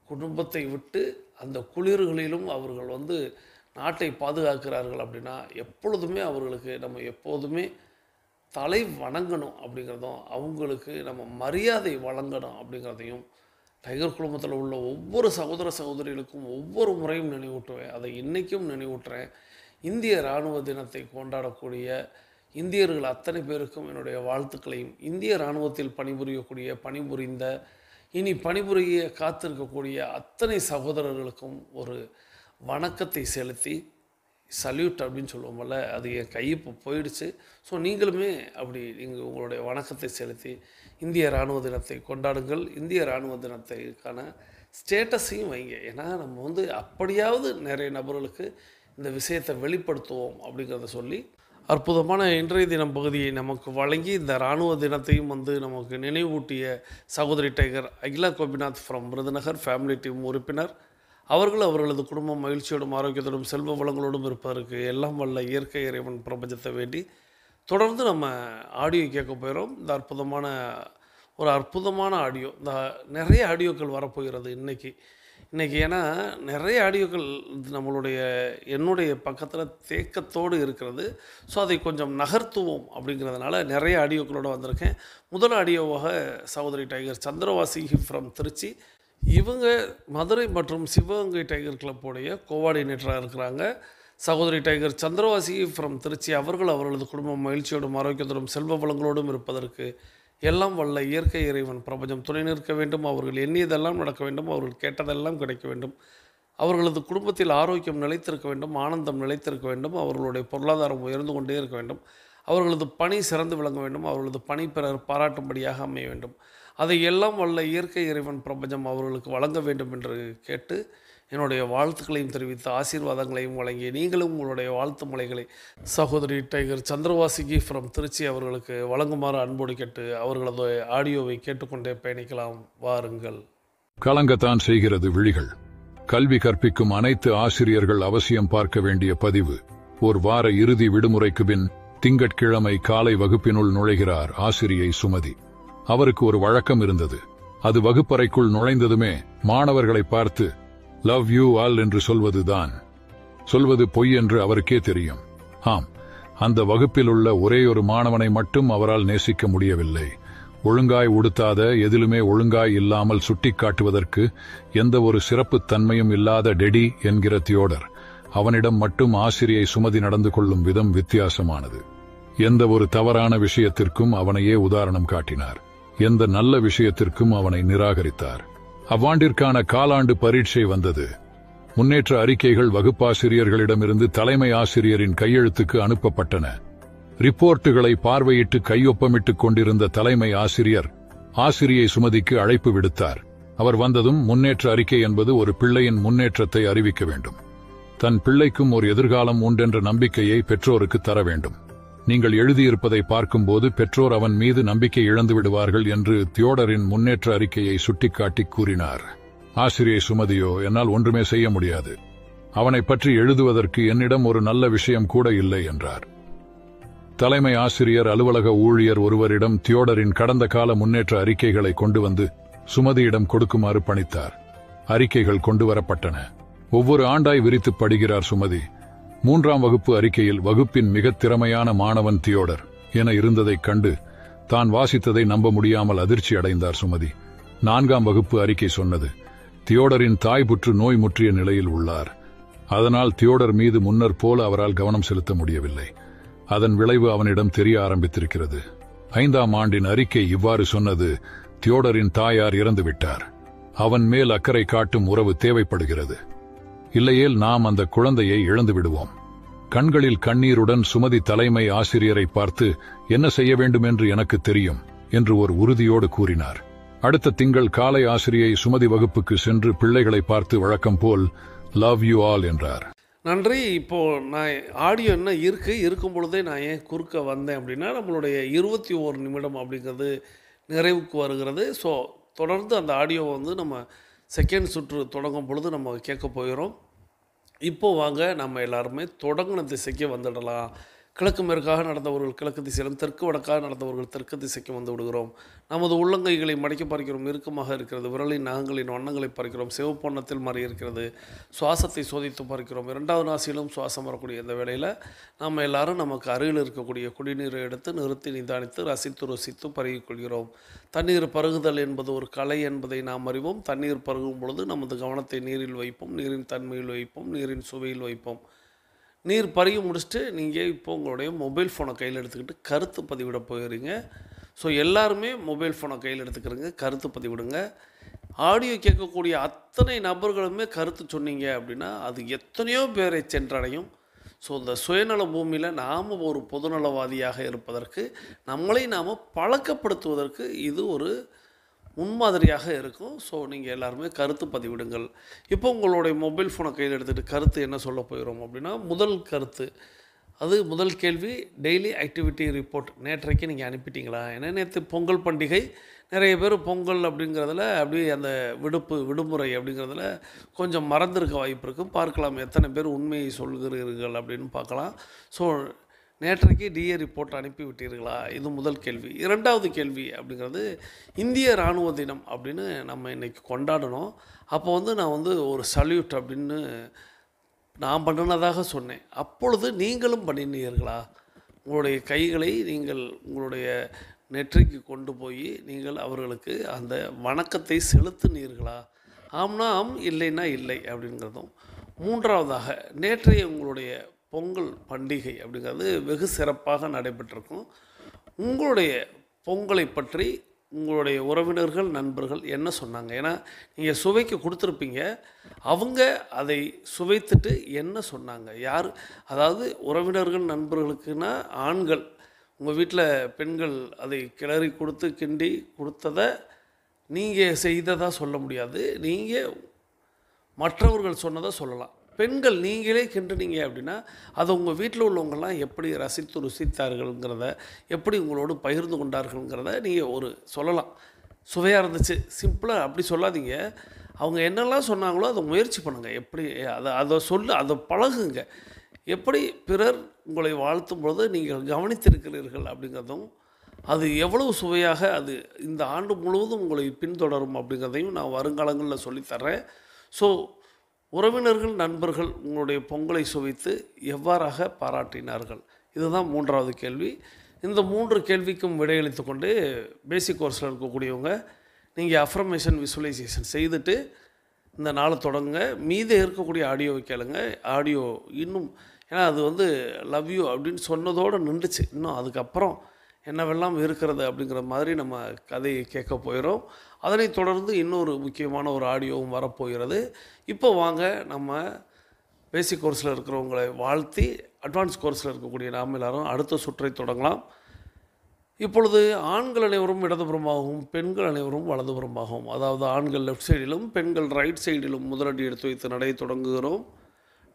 குடும்பத்தை விட்டு அந்த குளிர்களிலும் அவர்கள் வந்து நாட்டை பாதுகாக்கிறார்கள் அப்படின்னா எப்பொழுதுமே அவர்களுக்கு நம்ம எப்போதுமே தலை வணங்கணும் அப்படிங்கிறதும், அவங்களுக்கு நம்ம மரியாதை வழங்கணும் அப்படிங்கிறதையும் டைகர் குழுமத்தில் உள்ள ஒவ்வொரு சகோதர சகோதரிகளுக்கும் ஒவ்வொரு முறையும் நினைவூட்டுவேன். அதை இன்றைக்கும் நினைவூட்டுறேன். இந்திய இராணுவ தினத்தை கொண்டாடக்கூடிய இந்தியர்கள் அத்தனை பேருக்கும் என்னுடைய வாழ்த்துக்களையும், இந்திய இராணுவத்தில் பணிபுரிந்த இனி பணிபுரிய காத்திருக்கக்கூடிய அத்தனை சகோதரர்களுக்கும் ஒரு வணக்கத்தை செலுத்தி, சல்யூட் அப்படின்னு சொல்லுவோம்ல, அது என் கை இப்போ போயிடுச்சு. ஸோ நீங்களுமே அப்படி நீங்கள் உங்களுடைய வணக்கத்தை செலுத்தி இந்திய இராணுவ தினத்தை கொண்டாடுங்கள். இந்திய இராணுவ தினத்துக்கான ஸ்டேட்டஸையும் வைங்க. ஏன்னா நம்ம வந்து அப்படியாவது நிறைய நபர்களுக்கு இந்த விஷயத்தை வெளிப்படுத்துவோம் அப்படிங்கிறத சொல்லி அற்புதமான இன்றைய தினம் பகுதியை நமக்கு வழங்கி இந்த இராணுவ தினத்தையும் நமக்கு நினைவூட்டிய சகோதரி tiger Akila Gopinath from Virudhunagar family team உறுப்பினர் அவர்கள் அவர்களது குடும்பம் மகிழ்ச்சியோடும் ஆரோக்கியத்தோடும் செல்வ வளங்களோடும் இருப்பதற்கு எல்லாம் வல்ல இயற்கை இறைவன் பிரபஞ்சத்தை வேண்டி தொடர்ந்து நம்ம ஆடியோ கேட்க போயிடும். இந்த அற்புதமான ஆடியோ, இந்த நிறைய ஆடியோக்கள் வரப்போகிறது இன்றைக்கி ஏன்னா நிறைய ஆடியோக்கள் என்னுடைய பக்கத்தில் தேக்கத்தோடு இருக்கிறது. ஸோ அதை கொஞ்சம் நகர்த்துவோம் அப்படிங்கிறதுனால நிறைய ஆடியோக்களோடு வந்திருக்கேன். முதல் ஆடியோவாக சகோதரி டைகர் சந்திரவாசி ஃப்ரம் திருச்சி, இவங்க மதுரை மற்றும் சிவகங்கை டைகர் கிளப்புடைய கோஆர்டினேட்டராக இருக்கிறாங்க. சகோதரி டைகர் சந்திரவாசி ஃப்ரம் திருச்சி அவர்கள் அவர்களது குடும்பம் மகிழ்ச்சியோடும் ஆரோக்கியத்தோடும் செல்வ வளங்களோடும் இருப்பதற்கு எல்லாம் வல்ல இயற்கை இறைவன் பிரபஞ்சம் துணை நிற்க வேண்டும். அவர்கள் எண்ணியதெல்லாம் நடக்க வேண்டும். அவர்கள் கேட்டதெல்லாம் கிடைக்க வேண்டும். அவர்களது குடும்பத்தில் ஆரோக்கியம் நிலைத்திருக்க வேண்டும். ஆனந்தம் நிலைத்திருக்க வேண்டும். அவர்களுடைய பொருளாதாரம் உயர்ந்து கொண்டே இருக்க வேண்டும். அவர்களது பணி சிறந்து விளங்க வேண்டும். அவர்களது பணி பிறர் பாராட்டும்படியாக அமைய வேண்டும். அதை எல்லாம் வல்ல இயற்கை இறைவன் பிரபஞ்சம் அவர்களுக்கு வழங்க வேண்டும் என்று கேட்டு என்னுடைய வாழ்த்துக்களையும் தெரிவித்து ஆசீர்வாதங்களையும் வழங்கி நீங்களும் உங்களுடைய வாழ்த்து மலைகளை சகோதரி டைகர் சந்திரவாசிகி ஃப்ரம் திருச்சி அவர்களுக்கு வழங்குமாறு அன்போடு கேட்டு அவர்களது ஆடியோவை கேட்டுக்கொண்டே பயணிக்கலாம். வாருங்கள். கலங்கத்தான் செய்கிறது விழிகள். கல்வி கற்பிக்கும் அனைத்து ஆசிரியர்கள் அவசியம் பார்க்க வேண்டிய பதிவு. ஒரு வார இறுதி விடுமுறைக்கு பின் திங்கட்கிழமை காலை வகுப்பினுள் நுழைகிறார் ஆசிரியை சுமதி. அவருக்கு ஒரு வழக்கம் இருந்தது. அது வகுப்பறைக்குள் நுழைந்ததுமே மாணவர்களை பார்த்து லவ் யூ ஆல் என்று சொல்வதுதான். சொல்வது பொய் என்று அவருக்கே தெரியும். ஆம், அந்த வகுப்பில் உள்ள ஒரேயொரு மாணவனை மட்டும் அவரால் நேசிக்க முடியவில்லை. ஒழுங்காய் உடுத்தாத, எதிலுமே ஒழுங்காய் இல்லாமல் சுட்டிக்காட்டுவதற்கு எந்த ஒரு சிறப்புத் தன்மையும் இல்லாத டெடி என்கிற தியோடர். அவனிடம் மட்டும் ஆசிரியை சுமதி நடந்து கொள்ளும் விதம் வித்தியாசமானது. எந்த ஒரு தவறான விஷயத்திற்கும் அவனையே உதாரணம் காட்டினார். எந்த நல்ல விஷயத்திற்கும் அவனை நிராகரித்தார். அவ்வாண்டிற்கான காலாண்டு பரீட்சை வந்தது. முன்னேற்ற அறிக்கைகள் வகுப்பாசிரியர்களிடமிருந்து தலைமை ஆசிரியரின் கையெழுத்துக்கு அனுப்பப்பட்டன. ரிப்போர்ட்டுகளை பார்வையிட்டு கையொப்பமிட்டுக் கொண்டிருந்த தலைமை ஆசிரியர் ஆசிரியை சுமதிக்கு அழைப்பு விடுத்தார். அவர் வந்ததும் முன்னேற்ற அறிக்கை என்பது ஒரு பிள்ளையின் முன்னேற்றத்தை அறிவிக்க வேண்டும். தன் பிள்ளைக்கும் ஒரு எதிர்காலம் உண்டென்ற நம்பிக்கையை பெற்றோருக்கு தர வேண்டும். நீங்கள் எழுதியிருப்பதை பார்க்கும்போது பெற்றோர் அவன் மீது நம்பிக்கை இழந்து விடுவார்கள் என்று தியோடரின் முன்னேற்ற அறிக்கையை சுட்டிக்காட்டி கூறினார். ஆசிரியை சுமதியோ, என்னால் ஒன்றுமே செய்ய முடியாது. அவனை பற்றி எழுதுவதற்கு என்னிடம் ஒரு நல்ல விஷயம் கூட இல்லை என்றார். தலைமை ஆசிரியர் அலுவலக ஊழியர் ஒருவரிடம் தியோடரின் கடந்த கால முன்னேற்ற அறிக்கைகளை கொண்டு வந்து சுமதியிடம் கொடுக்குமாறு பணித்தார். அறிக்கைகள் கொண்டு வரப்பட்டன. ஒவ்வொரு ஆண்டாய் விரித்து படிக்கிறார் சுமதி. 3ஆம் வகுப்பு அறிக்கையில் வகுப்பின் மிகத் திறமையான மாணவன் தியோடர் என இருந்ததைக் கண்டு தான் வாசித்ததை நம்ப முடியாமல் அதிர்ச்சி அடைந்தார் சுமதி. 4ஆம் வகுப்பு அறிக்கை சொன்னது, தியோடரின் தாய் புற்று நோய் முற்றிய நிலையில் உள்ளார். அதனால் தியோடர் மீது முன்னர் போல அவரால் கவனம் செலுத்த முடியவில்லை. அதன் விளைவு அவனிடம் தெரிய ஆரம்பித்திருக்கிறது. 5ஆம் ஆண்டின் அறிக்கை இவ்வாறு சொன்னது, தியோடரின் தாயார் இறந்துவிட்டார். அவன் மேல் அக்கறை காட்டும் உறவு தேவைப்படுகிறது. இல்லையேல் நாம் அந்த குழந்தையை இழந்து விடுவோம். கண்களில் கண்ணீருடன் சுமதி தலைமை ஆசிரியரை பார்த்து, என்ன செய்ய வேண்டும் என்று எனக்கு தெரியும் என்று ஒரு உறுதியோடு கூறினார். அடுத்த திங்கள் காலை ஆசிரியை சுமதி வகுப்புக்கு சென்று பிள்ளைகளை பார்த்து வழக்கம் போல் லவ் யூ ஆல் என்றார். நன்றி. இப்போது நான் ஆடியோ என்ன இருக்கும் பொழுதே நான் ஏன் குறுக்க வந்தேன் அப்படின்னா, நம்மளுடைய 21 நிமிடம் அப்படிங்கிறது நிறைவுக்கு வருகிறது. ஸோ தொடர்ந்து அந்த ஆடியோவை நம்ம செகண்ட் சுற்று தொடங்கும் பொழுது நம்ம கேட்க போகிறோம். இப்போது வாங்க நம்ம எல்லாருமே தொடங்கின திசைக்கு வந்துடலாம். கிழக்கு மேற்காக நடந்தவர்கள் கிழக்கு திசையிலும் தெற்கு வடக்காக நடந்தவர்கள் தெற்கு திசைக்கு வந்து விடுகிறோம். நமது உள்ளங்கைகளை மடக்கி பார்க்கிறோம். இறுக்கமாக இருக்கிறது. விரலின் நகங்களின் வண்ணங்களை பார்க்கிறோம். சிவப்பு வண்ணத்தில் மாறி இருக்கிறது. சுவாசத்தை சோதித்து பார்க்கிறோம். 2வது நாசியிலும் சுவாசம் வரக்கூடிய இந்த வேளையில் நம்ம எல்லாரும் நமக்கு அருகில் இருக்கக்கூடிய குடிநீரை எடுத்து நிறுத்தி நிதானித்து ரசித்து ருசித்து பருகிக்கொள்கிறோம். தண்ணீர் பருகுதல் என்பது ஒரு கலை என்பதை நாம் அறிவோம். தண்ணீர் பருகும் பொழுது நமது கவனத்தை நீரில் வைப்போம். நீரின் தன்மையில் வைப்போம். நீரின் சுவையில் வைப்போம். நீர் பருகி முடிச்சுட்டு நீங்கள் இப்போ உங்களுடைய மொபைல் ஃபோனை கையில் எடுத்துக்கிட்டு கருத்து பதிவிட போயிடுறீங்க. ஸோ எல்லாருமே மொபைல் ஃபோனை கையில் எடுத்துக்கிறீங்க, கருத்து பதிவிடுங்க. ஆடியோ கேட்கக்கூடிய அத்தனை நபர்களுமே கருத்து சொன்னீங்க அப்படின்னா அது எத்தனையோ பேரை சென்றடையும். ஸோ இந்த சுயநல பூமியில் நாம் ஒரு பொதுநலவாதியாக இருப்பதற்கு நம்மளை நாம் பழக்கப்படுத்துவதற்கு இது ஒரு முன்மாதிரியாக இருக்கும். ஸோ நீங்கள் எல்லாருமே கருத்து பதிவிடுங்கள். இப்போ உங்களுடைய மொபைல் ஃபோனை கையில் எடுத்துகிட்டு கருத்து என்ன சொல்ல போயிடும் அப்படின்னா, முதல் கருத்து, அது முதல் கேள்வி. டெய்லி ஆக்டிவிட்டி ரிப்போர்ட் நேற்றைக்கு நீங்கள் அனுப்பிட்டீங்களா? ஏன்னா நேற்று பொங்கல் பண்டிகை, நிறைய பேர் பொங்கல் அப்படிங்கிறதுல அப்படியே அந்த விடுமுறை அப்படிங்கிறதுல கொஞ்சம் மறந்துருக்க வாய்ப்பு இருக்குது. பார்க்கலாம் எத்தனை பேர் உண்மையை சொல்கிறீர்கள் அப்படின்னு பார்க்கலாம். ஸோ நேற்றைக்கு டிஏ ரிப்போர்ட் அனுப்பி விட்டீர்களா? இது முதல் கேள்வி. இரண்டாவது கேள்வி அப்படிங்கிறது, இந்திய இராணுவ தினம் அப்படின்னு நம்ம இன்றைக்கி கொண்டாடணும். அப்போ நான் ஒரு சல்யூட் அப்படின்னு நான் பண்ணினதாக சொன்னேன். அப்பொழுது நீங்களும் பண்ணினீர்களா? உங்களுடைய கைகளை நீங்கள் உங்களுடைய நெற்றிக்கு கொண்டு போய் நீங்கள் அவர்களுக்கு அந்த வணக்கத்தை செலுத்தினீர்களா? ஆம்னா ஆம், இல்லைன்னா இல்லை அப்படிங்கிறதும். மூன்றாவதாக, நேற்றைய உங்களுடைய பொங்கல் பண்டிகை அப்படிங்கிறது வெகு சிறப்பாக நடைபெற்றிருக்கும். உங்களுடைய பொங்கலை பற்றி உங்களுடைய உறவினர்கள், நண்பர்கள் என்ன சொன்னாங்க? ஏன்னா நீங்கள் சுவைக்கு கொடுத்துருப்பீங்க. அவங்க அதை சுவைத்துட்டு என்ன சொன்னாங்க? யார், அதாவது உறவினர்கள், நண்பர்களுக்குன்னா ஆண்கள். உங்கள் வீட்டில் பெண்கள் அதை கிளறி கொடுத்து கிண்டி கொடுத்ததை நீங்கள் செய்ததாக சொல்ல முடியாது. நீங்கள் மற்றவர்கள் சொன்னதை சொல்லலாம். பெண்கள் நீங்களே கிண்டுனீங்க அப்படின்னா அதை உங்கள் வீட்டில் உள்ளவங்கள்லாம் எப்படி ரசித்து ருசித்தார்கள்ங்கிறத, எப்படி உங்களோடு பகிர்ந்து கொண்டார்கள்ங்கிறத நீங்கள் சொல்லலாம். சுவையாக இருந்துச்சு, சிம்பிளாக அப்படி சொல்லாதீங்க. அவங்க என்னெல்லாம் சொன்னாங்களோ அதை முயற்சி பண்ணுங்கள். எப்படி அதை பழகுங்க. எப்படி பிறர் உங்களை வாழ்த்தும் பொழுது நீங்கள் கவனித்திருக்கிறீர்கள் அப்படிங்கிறதும், அது எவ்வளவு சுவையாக அது இந்த ஆண்டு முழுவதும் உங்களை பின்தொடரும் அப்படிங்கிறதையும் நான் வருங்காலங்களில் சொல்லித்தர்றேன். ஸோ உறவினர்கள், நண்பர்கள் உங்களுடைய பொங்கலை சுவைத்து எவ்வாறாக பாராட்டினார்கள்? இதுதான் மூன்றாவது கேள்வி. இந்த 3 கேள்விக்கும் விடையளித்து கொண்டு பேசிக் கோர்ஸில் இருக்கக்கூடியவங்க நீங்கள் அஃபர்மேஷன் விசுவலைசேஷன் செய்துட்டு இந்த நாளை தொடங்குங்க. மீதி இருக்கக்கூடிய ஆடியோவை கேளுங்க. ஆடியோ இன்னும், ஏன்னா அது லவ் யூ அப்படின்னு சொன்னதோடு நின்றுச்சு. இன்னும் அதுக்கப்புறம் என்னவெல்லாம் இருக்கிறது அப்படிங்கிற மாதிரி நம்ம கதையை கேட்க போயிடும். அதனைத் தொடர்ந்து இன்னொரு முக்கியமான ஒரு ஆடியோவும் வரப்போகிறது. இப்போ வாங்க நம்ம பேசிக் கோர்ஸில் இருக்கிறவங்களை வாழ்த்தி அட்வான்ஸ் கோர்ஸில் இருக்கக்கூடிய நாம் எல்லாரும் அடுத்த சுற்றை தொடங்கலாம். இப்பொழுது ஆண்கள் அனைவரும் இடதுபுறமாகவும் பெண்கள் அனைவரும் வலதுபுறமாகவும், அதாவது ஆண்கள் லெஃப்ட் சைடிலும் பெண்கள் ரைட் சைடிலும் முதலடி எடுத்து வைத்து நடை தொடங்குகிறோம்.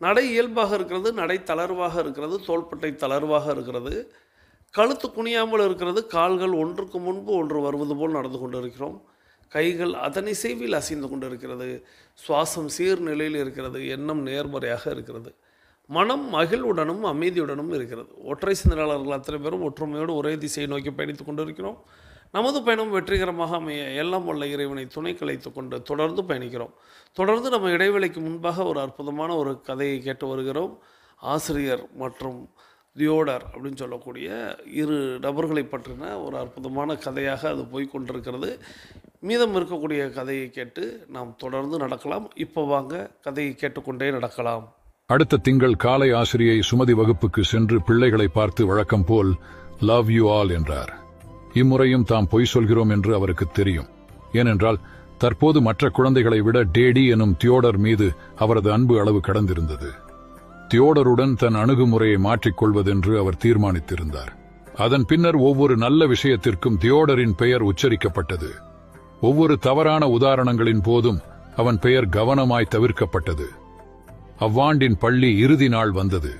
நடை இயல்பாக இருக்கிறது, நடை தளர்வாக இருக்கிறது, தோள்பட்டை தளர்வாக இருக்கிறது, கழுத்து குனியாமல் இருக்கிறது, கால்கள் ஒன்றுக்கு முன்பு ஒன்று வருவது போல் நடந்து கொண்டு இருக்கிறோம். கைகள் அதன் இசைவில் அசைந்து கொண்டு இருக்கிறது. சுவாசம் சீர்நிலையில் இருக்கிறது. எண்ணம் நேர்மறையாக இருக்கிறது. மனம் மகிழ்வுடனும் அமைதியுடனும் இருக்கிறது. ஒற்றை சிந்தனையாளர்கள் அத்தனை பேரும் ஒற்றுமையோடு ஒரே திசையை நோக்கி பயணித்து கொண்டு இருக்கிறோம். நமது பயணம் வெற்றிகரமாக அமைய எல்லாம் வல்ல இறைவனை துணை கலைத்து கொண்டு தொடர்ந்து பயணிக்கிறோம். தொடர்ந்து நம்ம இடைவேளைக்கு முன்பாக ஒரு அற்புதமான ஒரு கதையை கேட்டு வருகிறோம். ஆசிரியர் மற்றும் தியோடர் அப்படின்னு சொல்லக்கூடிய 2 நபர்களை பற்றின ஒரு அற்புதமான கதையாக அது போய்கொண்டிருக்கிறது. மீதம் இருக்கக்கூடிய கதையை கேட்டு நாம் தொடர்ந்து நடக்கலாம். இப்போ வாங்க கதையை கேட்டுக்கொண்டே நடக்கலாம். அடுத்த திங்கள் காலை ஆசிரியை சுமதி வகுப்புக்கு சென்று பிள்ளைகளை பார்த்து வழக்கம் போல் லவ் யூ ஆல் என்றார். இம்முறையும் தாம் பொய் சொல்கிறோம் என்று அவருக்கு தெரியும். ஏனென்றால் தற்போது மற்ற குழந்தைகளை விட டேடி எனும் தியோடர் மீது அவரது அன்பு அளவு கடந்திருந்தது. தியோடருடன் தன் அணுகுமுறையை மாற்றிக்கொள்வதென்று அவர் தீர்மானித்திருந்தார். அதன் பின்னர் ஒவ்வொரு நல்ல விஷயத்திற்கும் தியோடரின் பெயர் உச்சரிக்கப்பட்டது. ஒவ்வொரு தவறான உதாரணங்களின் போதும் அவன் பெயர் கவனமாய் தவிர்க்கப்பட்டது. அவ்வாண்டின் பள்ளி இறுதி நாள் வந்தது.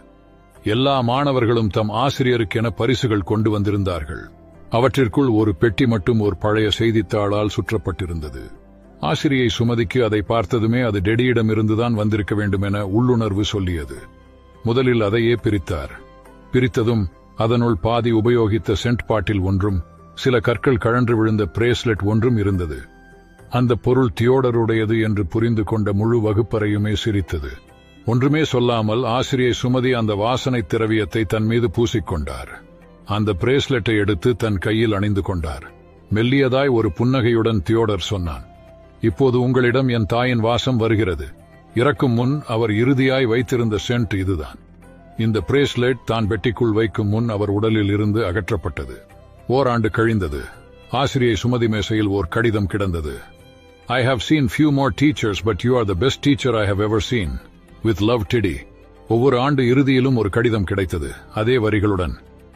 எல்லா மாணவர்களும் தம் ஆசிரியருக்கென பரிசுகள் கொண்டு வந்திருந்தார்கள். அவற்றிற்குள் ஒரு பெட்டி மட்டும் ஒரு பழைய செய்தித்தாளால் சுற்றப்பட்டிருந்தது. ஆசிரியை சுமதிக்கு அதை பார்த்ததுமே அது டெடியிடமிருந்துதான் வந்திருக்க வேண்டும் என உள்ளுணர்வு சொல்லியது. முதலில் அதையே பிரித்தார். பிரித்ததும் அதனுள் பாதி உபயோகித்த சென்ட் பாட்டில் ஒன்றும் சில கற்கள் கழன்று விழுந்த பிரேஸ்லெட் ஒன்றும் இருந்தது. அந்த பொருள் தியோடருடையது என்று புரிந்து கொண்ட முழு வகுப்பறையுமே சிரித்தது. ஒன்றுமே சொல்லாமல் ஆசிரியை சுமதி அந்த வாசனை திரவியத்தை தன் மீது பூசிக்கொண்டார். அந்த பிரேஸ்லெட்டை எடுத்து தன் கையில் அணிந்து கொண்டார். மெல்லியதாய் ஒரு புன்னகையுடன் தியோடர் சொன்னான், இப்போது உங்களிடம் என் தாயின் வாசம் வருகிறது. இறக்கும் முன் அவர் இறுதியாய் வைத்திருந்த சென்ட் இதுதான். இந்த பிரேஸ்லெட் தான் பெட்டிக்குள் வைக்கும் முன் அவர் உடலில் இருந்து அகற்றப்பட்டது. ஓராண்டு கழிந்தது. ஆசிரியை சுமதி மேசையில் ஓர் கடிதம் கிடந்தது. I have seen few more teachers, but you are the best teacher I have ever seen. With love, Teddy. ஒவ்வொரு ஆண்டு இறுதியிலும் ஒரு கடிதம் கிடைத்தது. அதே வரிகளுடன்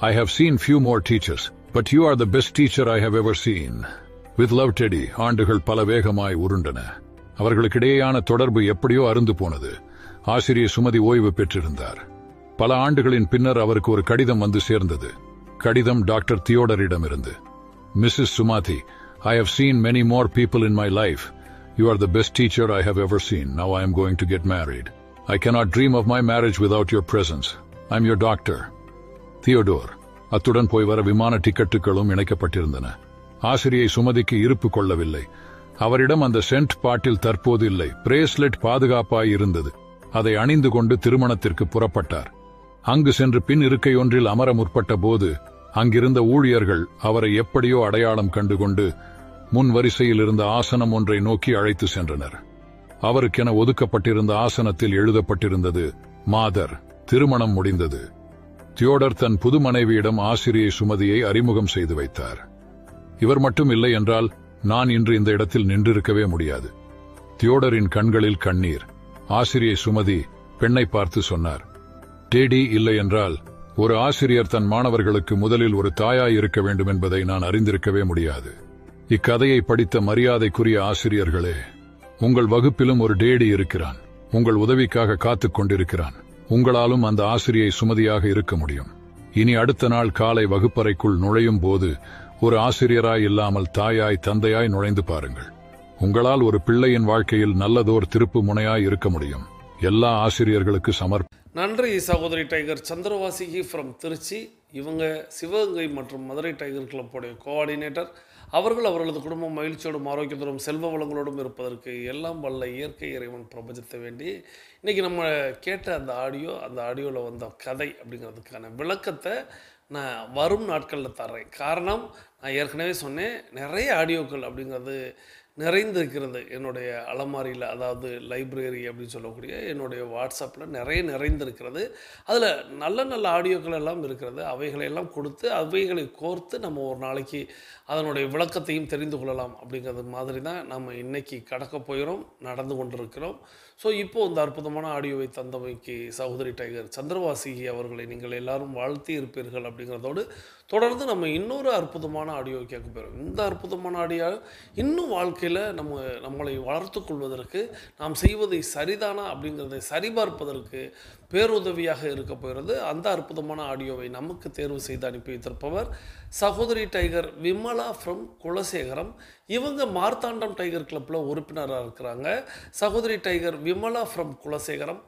I have seen few more teachers, but you are the best teacher I have ever seen. With love, Teddy. ஆண்டுகள் பல வேகமாய் உருண்டன. அவர்களுக்கிடையேயான தொடர்பு எப்படியோ அருந்து போனது. ஆசிரியை சுமதி ஓய்வு பெற்றிருந்தார். பல ஆண்டுகளின் பின்னர் அவருக்கு ஒரு கடிதம் வந்து சேர்ந்தது. கடிதம் டாக்டர் தியோடரிடமிருந்து. Mrs Sumathi, I have seen many more people in my life. You are the best teacher I have ever seen. Now I am going to get married. I cannot dream of my marriage without your presence. I am your doctor. Theodore. அத்துடன் போய் வர விமான டிக்கெட்டுகளும் இணைக்கப்பட்டிருந்தன. ஆசிரியை சுமதிக்கு இருப்பு கொள்ளவில்லை. அவரிடம் அந்த send பாட்டில் தற்போது இல்லை. பிரேஸ்லெட் பாதுகாப்பாய் இருந்தது. அதை அணிந்து கொண்டு திருமணத்திற்கு புறப்பட்டார். அங்கு சென்று பின் இருக்கை ஒன்றில் அமர முற்பட்ட போது அங்கிருந்த ஊழியர்கள் அவரை எப்படியோ அடையாளம் கண்டுகொண்டு முன் வரிசையில் இருந்த ஆசனம் ஒன்றை நோக்கி அழைத்து சென்றனர். அவருக்கென ஒதுக்கப்பட்டிருந்த ஆசனத்தில் எழுதப்பட்டிருந்தது, மாதர். திருமணம் முடிந்தது. தியோடர் தன் புது மனைவியிடம் ஆசிரியை சுமதியை அறிமுகம் செய்து வைத்தார். இவர் மட்டும் இல்லை என்றால் நான் இன்று இந்த இடத்தில் நின்றிருக்கவே முடியாது. தியோடரின் கண்களில் கண்ணீர். ஆசிரியை சுமதி பெண்ணை பார்த்து சொன்னார், டேடி, இல்லை என்றால் ஒரு ஆசிரியர் தன் மாணவர்களுக்கு முதலில் ஒரு தாயாய் இருக்க வேண்டும் என்பதை நான் அறிந்திருக்கவே முடியாது. இக்கதையை படித்த மரியாதைக்குரிய ஆசிரியர்களே, உங்கள் வகுப்பிலும் ஒரு டேடி இருக்கிறான். உங்கள் உதவிக்காக காத்துக் கொண்டிருக்கிறான். உங்களாலும் அந்த ஆசிரியை சுமதியாக இருக்க முடியும். இனி அடுத்த நாள் காலை வகுப்பறைக்குள் நுழையும் போது ஒரு ஆசிரியராய் இல்லாமல் தாயாய் தந்தையாய் நுழைந்து பாருங்கள். உங்களால் ஒரு பிள்ளையின் வாழ்க்கையில் நல்லதோர் திருப்பு முனையாய் இருக்க முடியும். எல்லா ஆசிரியர்களுக்கு நன்றி சகோதரி டைகர் சந்திரவாசிகி ஃப்ரம் திருச்சி. இவங்க சிவகங்கை மற்றும் மதுரை டைகர் கிளப்போடைய கோஆர்டினேட்டர். அவர்கள் அவர்களது குடும்பம் மகிழ்ச்சியோடும் ஆரோக்கியத்தோடும் செல்வ வளங்களோடும் இருப்பதற்கு எல்லாம் வல்ல இயற்கை இறைவன் பிரபஞ்சத்தை வேண்டி இன்றைக்கி நம்ம கேட்ட அந்த ஆடியோவில் வந்த கதை அப்படிங்கிறதுக்கான விளக்கத்தை நான் வரும் நாட்களில் தர்றேன். காரணம், நான் ஏற்கனவே சொன்னேன், நிறைய ஆடியோக்கள் அப்படிங்கிறது நிறைந்திருக்கிறது என்னுடைய அலமாரியில், அதாவது லைப்ரரி அப்படின்னு சொல்லக்கூடிய என்னுடைய வாட்ஸ்அப்பில் நிறைந்திருக்கிறது. அதில் நல்ல நல்ல ஆடியோக்கள் எல்லாம் இருக்கிறது. அவைகளையெல்லாம் கொடுத்து அவைகளை கோர்த்து நம்ம ஒரு நாளைக்கு அதனுடைய விளக்கத்தையும் தெரிந்து கொள்ளலாம் அப்படிங்கிறது மாதிரி தான் நம்ம இன்றைக்கி கடக்க போகிறோம், நடந்து கொண்டிருக்கிறோம். ஸோ இப்போது இந்த அற்புதமான ஆடியோவை தந்தமைக்கு சகோதரி டைகர் சந்திரவாசிகி அவர்களை நீங்கள் எல்லாரும் வாழ்த்தி இருப்பீர்கள் அப்படிங்கிறதோடு தொடர்ந்து நம்ம இன்னொரு அற்புதமான ஆடியோவை கேட்க போகிறோம். இந்த அற்புதமான ஆடியோ இன்னும் வாழ்க்கையில் நம்மளை வளர்த்து கொள்வதற்கு நாம் செய்வதை சரிதானா அப்படிங்கிறதை சரிபார்ப்பதற்கு பேருதவியாக இருக்க போகிறது. அந்த அற்புதமான ஆடியோவை நமக்கு தேர்வு செய்து அனுப்பி வைத்திருப்பவர் சகோதரி டைகர் விமலா ஃப்ரம் குலசேகரம். இவங்க மார்த்தாண்டம் டைகர் கிளப்பில் உறுப்பினராக இருக்கிறாங்க. சகோதரி டைகர் விமலா ஃப்ரம் குலசேகரம்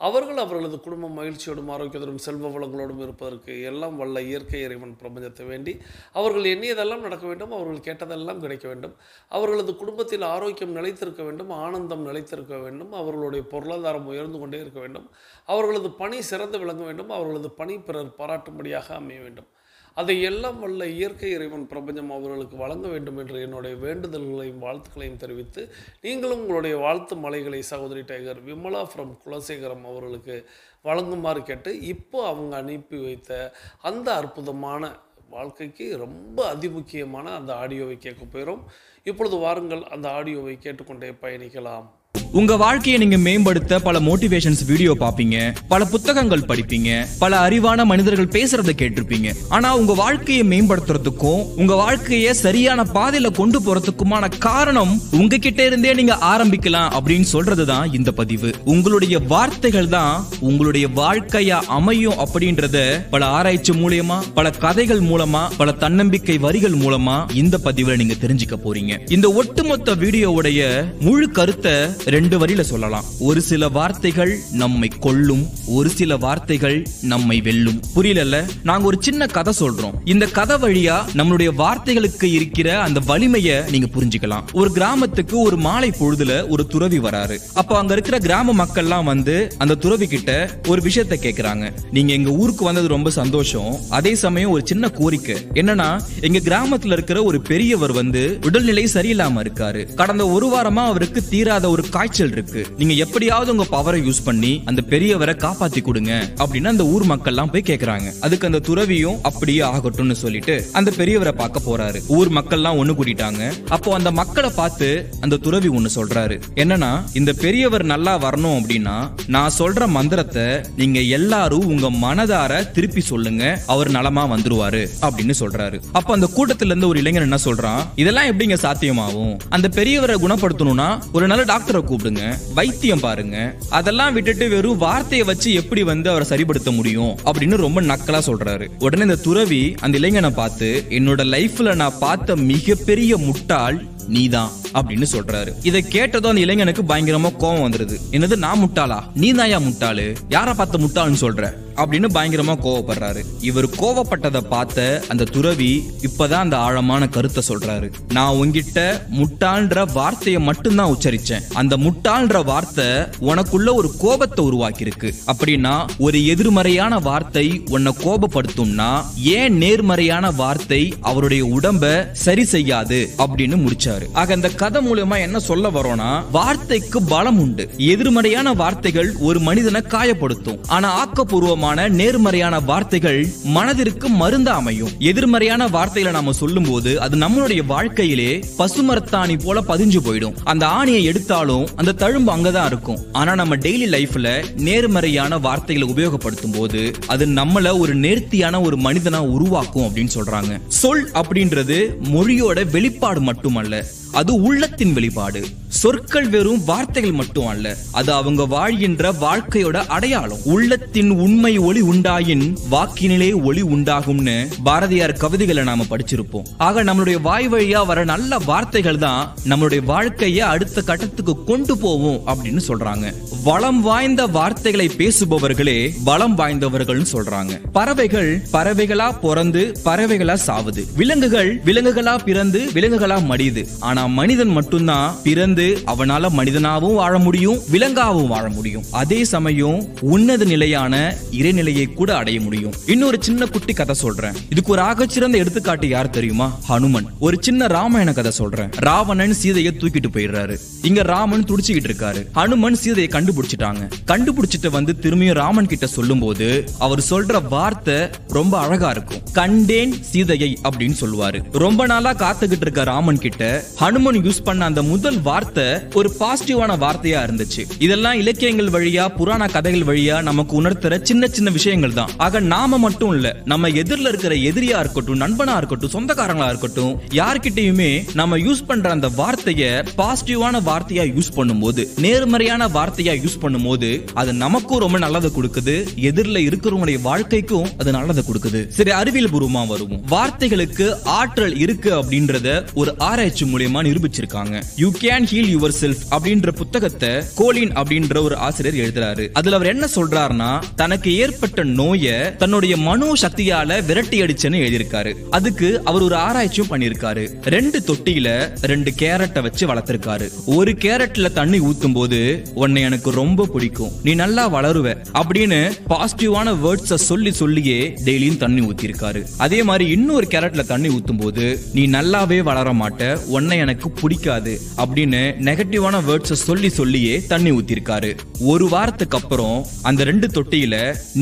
அவர்கள் அவர்களது குடும்பம் மகிழ்ச்சியோடும் ஆரோக்கியத்தோடும் செல்வ வளங்களோடும் இருப்பதற்கு எல்லாம் வல்ல இயற்கை இறைவன் பிரபஞ்சத்தை வேண்டி அவர்கள் எண்ணியதெல்லாம் நடக்க வேண்டும், அவர்கள் கேட்டதெல்லாம் கிடைக்க வேண்டும், அவர்களது குடும்பத்தில் ஆரோக்கியம் நிலைத்திருக்க வேண்டும், ஆனந்தம் நிலைத்திருக்க வேண்டும், அவர்களுடைய பொருளாதாரம் உயர்ந்து கொண்டே இருக்க வேண்டும், அவர்களது பணி சிறந்து விளங்க வேண்டும், அவர்களது பணி பிறர் பாராட்டும்படியாக அமைய வேண்டும். அதை எல்லாம் வல்ல இயற்கை இறைவன் பிரபஞ்சம் அவர்களுக்கு வழங்க வேண்டும் என்று என்னுடைய வேண்டுதல்களையும் வாழ்த்துக்களையும் தெரிவித்து நீங்களும் உங்களுடைய வாழ்த்து மலைகளை சகோதரி டைகர் விமலா ஃப்ரம் குலசேகரம் அவர்களுக்கு வழங்குமாறு கேட்டு இப்போ அவங்க அனுப்பி வைத்த அந்த அற்புதமான வாழ்க்கைக்கு ரொம்ப அதிமுக்கியமான அந்த ஆடியோவை கேட்க போகிறோம். இப்பொழுது வாருங்கள் அந்த ஆடியோவை கேட்டுக்கொண்டே பயணிக்கலாம். உங்க வாழ்க்கையை நீங்க மேம்படுத்த பல மோட்டிவேஷன்ஸ் வீடியோ பாப்பீங்க, பல புத்தகங்கள் படிப்பீங்க, பல அறிவான மனிதர்கள் பேசுறதை கேட்டிருப்பீங்க. ஆனா உங்க வாழ்க்கையை மேம்படுத்துறதுக்கும் உங்க வாழ்க்கையை சரியான பாதையில கொண்டு போறதுக்குமான காரணம் உங்ககிட்ட இருந்தே நீங்க ஆரம்பிக்கலாம் அப்படின்னு சொல்றதுதான் இந்த பதிவு. உங்களுடைய வார்த்தைகள் தான் உங்களுடைய வாழ்க்கையா அமையும் அப்படின்றத பல ஆராய்ச்சி மூலமா, பல கதைகள் மூலமா, பல தன்னம்பிக்கை வரிகள் மூலமா இந்த பதிவுல நீங்க தெரிஞ்சுக்க போறீங்க. இந்த ஒட்டுமொத்த வீடியோவுடைய முழு கருத்தை ரெண்டு வரியில சொல்லலாம். ஒரு சில வார்த்தைகள் நம்மை கொல்லும், ஒரு சில வார்த்தைகள் நம்மை வெல்லும். புரியல? நாங்க ஒரு சின்ன கதை சொல்றோம். இந்த கதை வழியா நம்மளுடைய வார்த்தைகளுக்கு இருக்கிற அந்த வலிமையை நீங்க புரிஞ்சுக்கலாம். ஒரு கிராமத்துக்கு ஒரு மாலை பொழுதுல ஒரு துறவி வராரு. அப்ப அங்க இருக்கிற கிராம மக்கள்லாம் வந்து அந்த துறவி கிட்ட ஒரு விஷயத்தை கேக்குறாங்க. நீங்க எங்க ஊருக்கு வந்தது ரொம்ப சந்தோஷம். அதே சமயம் ஒரு சின்ன கோரிக்கை என்னன்னா, எங்க கிராமத்துல இருக்கிற ஒரு பெரியவர் வந்து உடல்நிலை சரியில்லாம இருக்காரு. கடந்த ஒரு வாரமா அவருக்கு தீராத ஒரு காய்ச்சல் இருக்கு. நீங்க எப்படியாவது உங்க பவரை யூஸ் பண்ணி அந்த பெரியவரை காப்பாத்தி கொடுங்க அப்படின்னு அந்த ஊர் மக்கள் எல்லாம் போய் கேக்குறாங்க. அதுக்கு அந்த துறவியும் அப்படியே ஆகட்டும்னு சொல்லிட்டு அந்த பெரியவரை பார்க்க போறாரு. ஊர் மக்கள் எல்லாம் ஒண்ணு கூட்டிட்டாங்க. அப்போ அந்த மக்களை பார்த்து அந்த துறவி ஒண்ணு சொல்றாரு. என்னன்னா, இந்த பெரியவர் நல்லா வரணும் அப்படின்னா நான் சொல்ற மந்திரத்தை நீங்க எல்லாரும் உங்க மனதார திருப்பி சொல்லுங்க, அவர் நலமா வந்துருவாரு அப்படின்னு சொல்றாரு. அப்ப அந்த கூட்டத்துல இருந்து ஒரு இளைஞன் என்ன சொல்றான், இதெல்லாம் எப்படிங்க சாத்தியமாகும்? அந்த பெரியவரை குணப்படுத்தணும்னா ஒரு நல்ல டாக்டரை கூப்பிடு. கூப்பிடுங்க, வைத்தியம் பாருங்க, அதெல்லாம் விட்டுட்டு வெறும் வார்த்தையை வச்சு எப்படி அவரை சரிப்படுத்த முடியும் அப்படின்னு ரொம்ப நக்கலா சொல்றாரு. உடனே இந்த துறவி அந்த இளைஞனை பார்த்து, என்னோட லைஃப்ல நான் பார்த்த மிகப்பெரிய முட்டாள் நீதான் அப்படின்னு சொல்றாரு. இதை கேட்டதும் அந்த இளைஞனுக்கு பயங்கரமா கோபம் வந்துருது. என்னது, நான் முட்டாளா? நீ தாயா முட்டாளு? யார பார்த்த முட்டாள்னு சொல்ற அப்படின்னு பயங்கரமா கோவப்படுறாரு. இவர் கோவப்பட்டதை பார்த்த அந்த துறவி இப்பதான் அந்த ஆழமான கருத்தை சொல்றாரு. நான் உன்கிட்ட முட்டாள்ன்ற வார்த்தையை மட்டும்தான் உச்சரிச்சேன். அந்த முட்டாள்ன்ற வார்த்தை உனக்குள்ள ஒரு கோபத்தை உருவாக்கி இருக்கு. அப்படின்னா ஒரு எதிர்மறையான வார்த்தை உன்னை கோபப்படுத்தும்னா ஏன் நேர்மறையான வார்த்தை அவருடைய உடம்ப சரி செய்யாது அப்படின்னு முடிச்சாரு. ஆக அந்த கதை மூலமா என்ன சொல்ல வரோம்னா, வார்த்தைக்கு பலம் உண்டு. எதிர்மறையான வார்த்தைகள் ஒரு மனிதனை காயப்படுத்தும். ஆனா ஆக்கப்பூர்வமான நேர்மறையான வார்த்தைகள் மனதிற்கு மருந்தா அமையும். எதிர்மறையான வார்த்தைகளை நாம சொல்லும் போது அது நம்மளுடைய வாழ்க்கையிலே பசுமரத்தாணி போல பதிஞ்சு போயிடும். அந்த ஆணியை எடுத்தாலும் அந்த தழும்பு அங்கதான் இருக்கும். ஆனா நம்ம டெய்லி லைஃப்ல நேர்மறையான வார்த்தைகளை உபயோகப்படுத்தும் போது அது நம்மள ஒரு நேர்த்தியான ஒரு மனிதனா உருவாக்கும் அப்படின்னு சொல்றாங்க. சொல் அப்படின்றது மொழியோட வெளிப்பாடு மட்டுமல்ல, அது உள்ளத்தின் வெளிப்பாடு. சொற்கள் வெறும் வார்த்தைகள் மட்டும் அல்ல, அது அவங்க வாழ்கின்ற வாழ்க்கையோட அடையாளம். உள்ளத்தின் உண்மை ஒளி உண்டாயின் வாக்கினிலே ஒளி உண்டாகும்னு பாரதியார் கவிதைகளை நாம படிச்சிருப்போம். ஆக நம்மளுடைய வாய் வழியா வர நல்ல வார்த்தைகள் தான் நம்மளுடைய வாழ்க்கைய அடுத்த கட்டத்துக்கு கொண்டு போவோம் அப்படின்னு சொல்றாங்க. வளம் வாய்ந்த வார்த்தைகளை பேசுபவர்களே வளம் வாய்ந்தவர்கள் சொல்றாங்க. பறவைகள் பறவைகளா பிறந்து பறவைகளா சாவுது. விலங்குகள் விலங்குகளா பிறந்து விலங்குகளா மடியுது. ஆனா மனிதன் மட்டும்தான் பிறந்து அவனால மனிதனாவும் வாழ முடியும், விலங்காவும் வாழ முடியும். அதே சமயம் உன்னத நிலையான இறைநிலையை கூட அடைய முடியும். இன்னொரு சின்ன குட்டி கதை சொல்றேன். இதுக்கு ஒரு ஆகச்சிறந்த எடுத்துக்காட்டு யார் தெரியுமா? ஹனுமன். ஒரு சின்ன ராமாயண கதை சொல்றேன். ராவணன் சீதையை தூக்கிட்டு போயிடுறாரு. இங்க ராமன் துடிச்சுக்கிட்டு இருக்காரு. ஹனுமன் சீதையை கண்டுபிடிச்சிட்டாங்க. கண்டுபிடிச்சிட்டு திரும்பியும் ராமன் கிட்ட சொல்லும் போது அவர் சொல்ற வார்த்தை ரொம்ப அழகா இருக்கும். கண்டேன் சீதையை அப்படின்னு சொல்லுவாரு. ரொம்ப நாளா காத்துக்கிட்டு இருக்க ராமன் கிட்ட ஹனுமன் யூஸ் பண்ண அந்த முதல் வார்த்தை ஒரு பாசிட்டிவான வார்த்தையா இருந்துச்சு. இதெல்லாம் இலக்கியங்கள் வழியா புராண கதைகள் வழியா நமக்கு உணர்த்துற சின்ன சின்ன விஷயங்கள் தான். ஆக நாம மட்டும் இல்ல, நம்ம எதிரில இருக்கிற எதிரியா இருக்கட்டும், நண்பனா இருக்கட்டும், சொந்தக்காரங்களா இருக்கட்டும், யார்கிட்டயுமே நம்ம யூஸ் பண்ற அந்த வார்த்தைய பாசிட்டிவான வார்த்தையா யூஸ் பண்ணும்போது, நேர்மறையான வார்த்தையா யூஸ் பண்ணும்போது அது நமக்கும் ரொம்ப நல்லது கொடுக்குது, எதிரில இருக்கிறவங்களுடைய வாழ்க்கைக்கும் அது நல்லது கொடுக்குது. சரி, அறிவியல் பூர்வமா வருவோம். வார்த்தைகளுக்கு ஆற்றல் இருக்கு அப்படின்றத ஒரு ஆராய்ச்சி மூலமா நிரூபிச்சிருக்காங்க. You can heal yourself அப்படின்ற புத்தகத்தை கோலின் அப்படின்ற ஒரு ஆசிரியர் எழுதுறாரு. அதுல அவர் என்ன சொல்றாருன்னா, தனக்கு ஏற்பட்ட நோயை தன்னுடைய மனோ சக்தியால விரட்டி அடிச்சுன்னு எழுதியிருக்காரு. அதுக்கு அவர் ஒரு ஆராய்ச்சியும் பண்ணிருக்காரு. 2 தொட்டியில 2 கேரட்டை வச்சு வளர்த்திருக்காரு. ஒரு கேரட்ல தண்ணி ஊத்தும் போது உன்னை எனக்கு ரொம்ப பிடிக்கும், நீ நல்லா வளருவ அப்படின்னு பாசிட்டிவான வேர்ட்ஸ சொல்லி சொல்லியே டெய்லியும் தண்ணி ஊத்திருக்காரு. அதே மாதிரி இன்னொரு கேரட்ல தண்ணி ஊத்தும் போது நீ நல்லாவே வளர மாட்ட, உன்னை எனக்கு பிடிக்காது அப்படின்னு நெகட்டிவான வேர்ட்ஸ சொல்லி சொல்லியே தண்ணி ஊத்திருக்காரு. ஒரு வாரத்துக்கு அப்புறம் அந்த 2 தொட்டியில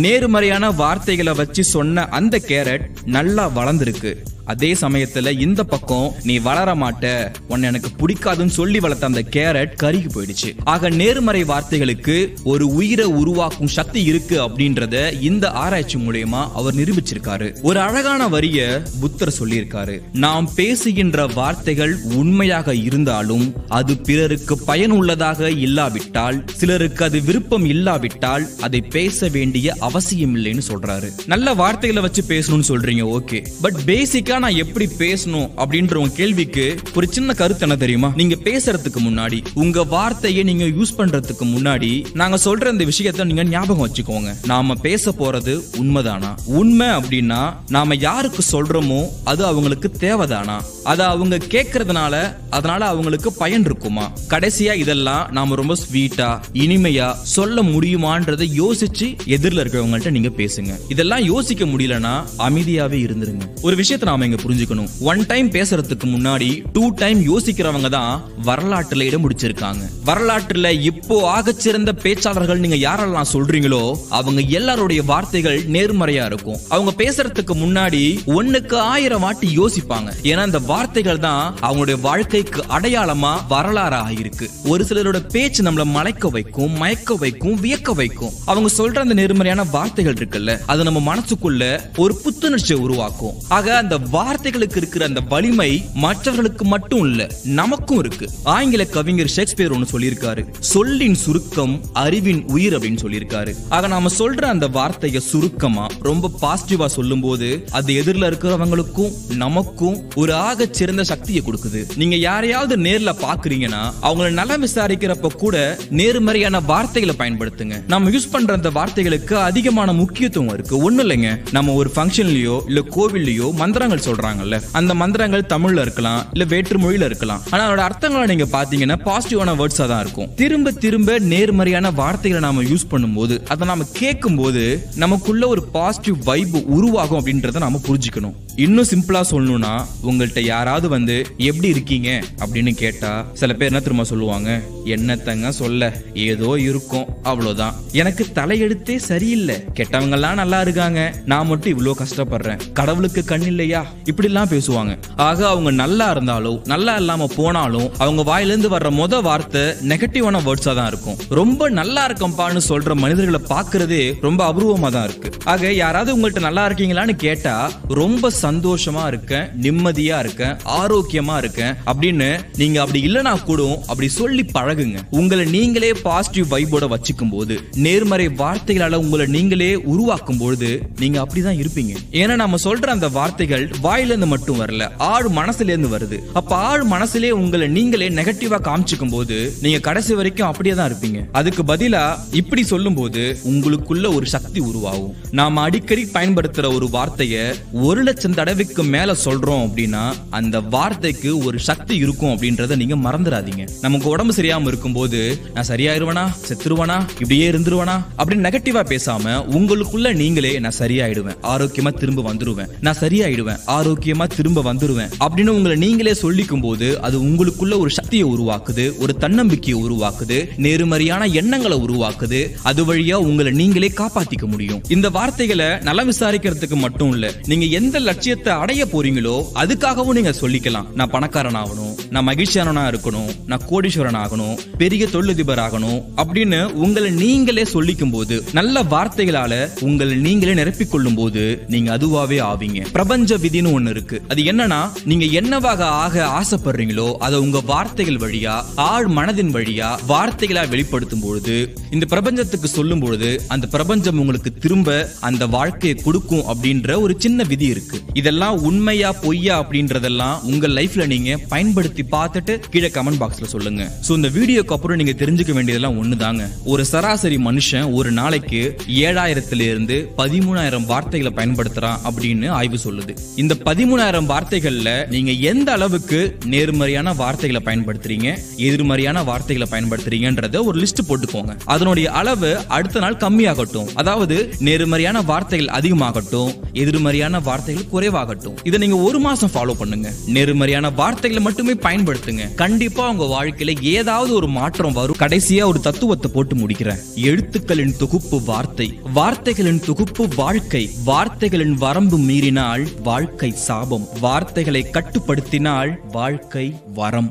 நேர்மறையான வார்த்தைகளை வச்சு சொன்ன அந்த கேரட் நல்லா வளர்ந்திருக்கு. அதே சமயத்துல இந்த பக்கம் நீ வளர மாட்ட, உன்னை எனக்கு பிடிக்காதுன்னு சொல்லி வளர்த்த அந்த கேரட் கருகி போயிடுச்சு. ஆக நேர்மறை வார்த்தைகளுக்கு ஒரு உயிரை உருவாக்கும் சக்தி இருக்கு அப்படின்றத இந்த ஆராய்ச்சி மூலமா அவர் நிரூபிச்சிருக்காரு. ஒரு அழகான வரிய புத்தர் சொல்லியிருக்காரு. நாம் பேசுகின்ற வார்த்தைகள் உண்மையாக இருந்தாலும் அது பிறருக்கு பயனுள்ளதாக இல்லாவிட்டால், சிலருக்கு அது விருப்பம் இல்லாவிட்டால் அதை பேச வேண்டிய அவசியம் இல்லைன்னு சொல்றாரு. நல்ல வார்த்தைகளை வச்சு பேசணும்னு சொல்றீங்க, ஓகே, பட் பேசிக்கா நான் எப்படி பேசணும் அப்படின்ற உங்க கேள்விக்கு ஒரு சின்ன கருத்து என்ன தெரியுமா? நீங்க பேசுறதுக்கு முன்னாடி, உங்க வார்த்தையை நீங்க யூஸ் பண்றதுக்கு முன்னாடி நாங்க சொல்ற இந்த விஷயத்தை நீங்க ஞாபகம் வச்சுக்கோங்க. நாம பேச போறது உண்மைதானா? உண்மை அப்படின்னா நாம யாருக்கு சொல்றோமோ அது அவங்களுக்கு தேவைதானா? அதை அவங்க கேட்கறதுனால அதனால அவங்களுக்கு பயன் இருக்குமா? கடைசியா இதெல்லாம் நாம ரொம்ப ஸ்வீட்டா இனிமையா சொல்ல முடியுமான்றதை யோசிச்சு எதிரில் இருக்கிறவங்கள்ட்ட நீங்க பேசுங்க. இதெல்லாம் யோசிக்க முடியலன்னா அமைதியாவே இருந்துருங்க. ஒரு விஷயத்தை நாம இங்க புரிஞ்சுக்கணும். 1 டைம் பேசுறதுக்கு முன்னாடி 2 டைம் யோசிக்கிறவங்க தான் வரலாற்றுல இடம் பிடிச்சிருக்காங்க. வரலாற்றுல இப்போ ஆகச்சிறந்த பேச்சாளர்கள் நீங்க யாரெல்லாம் சொல்றீங்களோ அவங்க எல்லாருடைய வார்த்தைகள் நேர்மறையா இருக்கும். அவங்க பேசுறதுக்கு முன்னாடி 1க்கு 1000 வாட்டி யோசிப்பாங்க. ஏன்னா இந்த வார்த்தைகள் தான் அவங்களுடைய வாழ்க்கைக்கு அடையாளமா வரலாறா இருக்கு. ஒரு சிலரோட பேச்சு நம்மள மலைக்க வைக்கும், மயக்க வைக்கும், வியக்க வைக்கும். அவங்க சொல்ற அந்த நேர்மறையான வார்த்தைகள் இருக்குல்ல, அது நம்ம மனசுக்குள்ள ஒரு புத்துணர்ச்சியை உருவாக்கும். ஆக அந்த வார்த்தைகளுக்கு இருக்கிற அந்த வலிமை மற்றவர்களுக்கு மட்டும் இல்ல, நமக்கும் இருக்கு. ஆங்கில கவிஞர் ஷேக்ஸ்பியர் ஒன்னு சொல்லியிருக்காரு, சொல்லின் சுருக்கம் அறிவின் உயிர் அப்படின்னு சொல்லியிருக்காரு. ஆக நாம சொல்ற அந்த வார்த்தையை சுருக்கமா ரொம்ப பாசிட்டிவா சொல்லும் போது அது எதிரில் இருக்கிறவங்களுக்கும் நமக்கும் ஒரு ஆக சிறந்த சக்தியை கொடுக்குது. நீங்க யாரையாவது நேர்ல பாக்குறீங்கன்னா அவங்களை நலம் விசாரிக்கிறப்ப கூட நேர்மறையான வார்த்தைகளை பயன்படுத்துங்க. நம்ம யூஸ் பண்ற அந்த வார்த்தைகளுக்கு அதிகமான முக்கியத்துவம் இருக்கு. ஒண்ணு இல்லைங்க, நம்ம ஒரு ஃபங்க்ஷன்லயோ இல்ல கோவில்லையோ மந்திரங்கள் சொல்றாங்கல்ல, அந்த மந்திரங்கள் தமிழ்ல இருக்கலாம் இல்ல வேற்று மொழியில இருக்கலாம். ஆனா அதோட அர்த்தங்களை நீங்க பாத்தீங்கன்னா பாசிட்டிவான வேர்ட்ஸா தான் இருக்கும். திரும்ப திரும்ப நேர்மறையான வார்த்தைகளை நாம யூஸ் பண்ணும்போது அதை நாம கேட்கும் போது நமக்குள்ள ஒரு பாசிட்டிவ் வைப் உருவாகும் அப்படின்றத நாம புரிஞ்சுக்கணும். இன்னும் சிம்பிளா சொல்லணும்னா, உங்கள்கிட்ட யாராவது வந்து எப்படி இருக்கீங்க அப்படின்னு கேட்டா சில பேர் என்ன திரும்ப சொல்லுவாங்க, என்னத்தங்க சொல்ல, ஏதோ இருக்கும் அவ்வளவுதான், எனக்கு தலையெடுத்தே சரியில்லை, கெட்டவங்க எல்லாம் நல்லா இருக்காங்க, நான் மட்டும் இவ்வளவு கஷ்டப்படுறேன், கடவுளுக்கு கண் இல்லையா, இப்படி எல்லாம் பேசுவாங்க. ஆக அவங்க நல்லா இருந்தாலும் நல்லா இல்லாம போனாலும் அவங்க வாயிலிருந்து வர்ற வார்த்தை நெகட்டிவான வேர்ட்ஸா தான் இருக்கும். ரொம்ப நல்லா இருக்கம்பான்னு சொல்ற மனிதர்களை பாக்குறதே ரொம்ப அபூர்வமா தான் இருக்கு. ஆக யாராவது உங்கள்கிட்ட நல்லா இருக்கீங்களான்னு கேட்டா ரொம்ப சந்தோஷமா இருக்கேன், நிம்மதியா இருக்கேன், ஆரோக்கியமா இருக்கேன் அப்படின்னு நீங்க அப்படி இல்லனா கூட அப்படி சொல்லி பழகுங்க. உங்களை நீங்களே பாசிட்டிவ் வைபோட வச்சுக்கும் போது, நேர்மறை வார்த்தைகளால உங்களை நீங்களே உருவாக்கும் பொழுது நீங்க அப்படிதான் இருப்பீங்க. ஏன்னா நம்ம சொல்ற அந்த வார்த்தைகள் வாயில இருந்து மட்டும் வரல, ஆழ் மனசுல இருந்து வருது. அப்ப ஆழ் மனசுல உங்களை நீங்களே நெகட்டிவா காமிச்சுக்கும் போது நீங்க கடைசி வரைக்கும் அப்படியே தான் இருப்பீங்க. அதுக்கு பதிலா இப்படி சொல்லும் போது உங்களுக்குள்ள ஒரு சக்தி உருவாகும். நாம அடிக்கடி பயன்படுத்துற ஒரு வார்த்தையை 1,00,000 தடவைக்கு மேல சொல்றோம் அப்படின்னா அந்த வார்த்தைக்கு ஒரு சக்தி இருக்கும் அப்படின்றத நீங்க மறந்துடாதீங்க. நமக்கு உடம்பு சரியாம இருக்கும் போது நான் சரியாயிருவனா, செத்துருவனா, இப்படியே இருந்துருவனா அப்படின்னு நெகட்டிவா பேசாம உங்களுக்குள்ள நீங்களே நான் சரியாயிடுவேன், ஆரோக்கியமா திரும்ப வந்துருவேன், நான் சரியாயிடுவேன், ஆரோக்கியமா திரும்ப வந்துருவேன் அப்படின்னு உங்களை நீங்களே சொல்லிக்கும் போது அது உங்களுக்குள்ள ஒரு சக்தியை உருவாக்குது, ஒரு தன்னம்பிக்கையை உருவாக்குது, நேர்மறையான எண்ணங்களை உருவாக்குது. அது வழியா உங்களை நீங்களே காப்பாத்திக்க முடியும். இந்த வார்த்தைகளை நலம் விசாரிக்கிறதுக்கு மட்டும் இல்ல, நீங்க எந்த லட்சியத்தை அடைய போறீங்களோ அதுக்காகவும் நீங்க சொல்லிக்கலாம். நான் பணக்காரன் ஆகணும், நான் மகிழ்ச்சியானவனா இருக்கணும், நான் கோடீஸ்வரன் ஆகணும், பெரிய தொழிலதிபர் ஆகணும் அப்படின்னு உங்களை நீங்களே சொல்லிக்கும் போது, நல்ல வார்த்தைகளால உங்களை நீங்களே நிரப்பிக் கொள்ளும் போது நீங்க அதுவாவே ஆவீங்க. பிரபஞ்ச விதின்னு ஒண்ணு இருக்கு. அது என்னன்னா, நீங்க என்னவாக ஆக ஆசைப்படுறீங்களோ அதை உங்க வார்த்தைகள் வழியா, ஆழ் மனதின் வழியா வார்த்தைகளா வெளிப்படுத்தும் பொழுது, இந்த பிரபஞ்சத்துக்கு சொல்லும் பொழுது அந்த பிரபஞ்சம் உங்களுக்கு திரும்ப அந்த வாழ்க்கையை கொடுக்கும் அப்படின்ற ஒரு சின்ன விதி இருக்கு. இதெல்லாம் உண்மையா பொய்யா அப்படின்றதெல்லாம் உங்க லைஃப்ல நீங்க பயன்படுத்தி பார்த்துட்டு கீழே கமெண்ட் பாக்ஸ்ல சொல்லுங்க. சோ இந்த வீடியோக்கு அப்புறம் நீங்க தெரிஞ்சுக்க வேண்டியதெல்லாம் ஒண்ணுதாங்க. ஒரு சராசரி மனுஷன் ஒரு நாளைக்கு 7,000 இருந்து 13,000 வார்த்தைகளை பயன்படுத்துறான் அப்படின்னு ஆய்வு சொல்லுது. இந்த 13,000 வார்த்தைகள்ல நீங்க எந்த அளவுக்கு நேர்மறையான வார்த்தைகளை பயன்படுத்துறீங்க, எதிர்மறையான வார்த்தைகளை பயன்படுத்துறீங்கன்றத ஒரு லிஸ்ட் போட்டுக்கோங்க. அதனுடைய அளவு அடுத்த நாள் கம்மியாகட்டும், அதாவது நேர்மறையான வார்த்தைகள் அதிகமாகட்டும், எதிர்மறையான வார்த்தைகள் குறைவாகட்டும். இதை நீங்க ஒரு மாசம் ஃபாலோ பண்ணுங்க. நேர்மறையான வார்த்தைகளை மட்டுமே பயன்படுத்துங்க. கண்டிப்பா உங்க வாழ்க்கையில ஏதாவது ஒரு மாற்றம் வரும். கடைசியா ஒரு தத்துவத்தை போட்டு முடிக்கிறேன். எழுத்துக்களின் தொகுப்பு வார்த்தை, வார்த்தைகளின் தொகுப்பு வாழ்க்கை, வார்த்தைகளின் வரம்பு மீறினால் வாழ்க்கை சாபம், வார்த்தைகளை கட்டுப்படுத்தினால் வாழ்க்கை வரம்.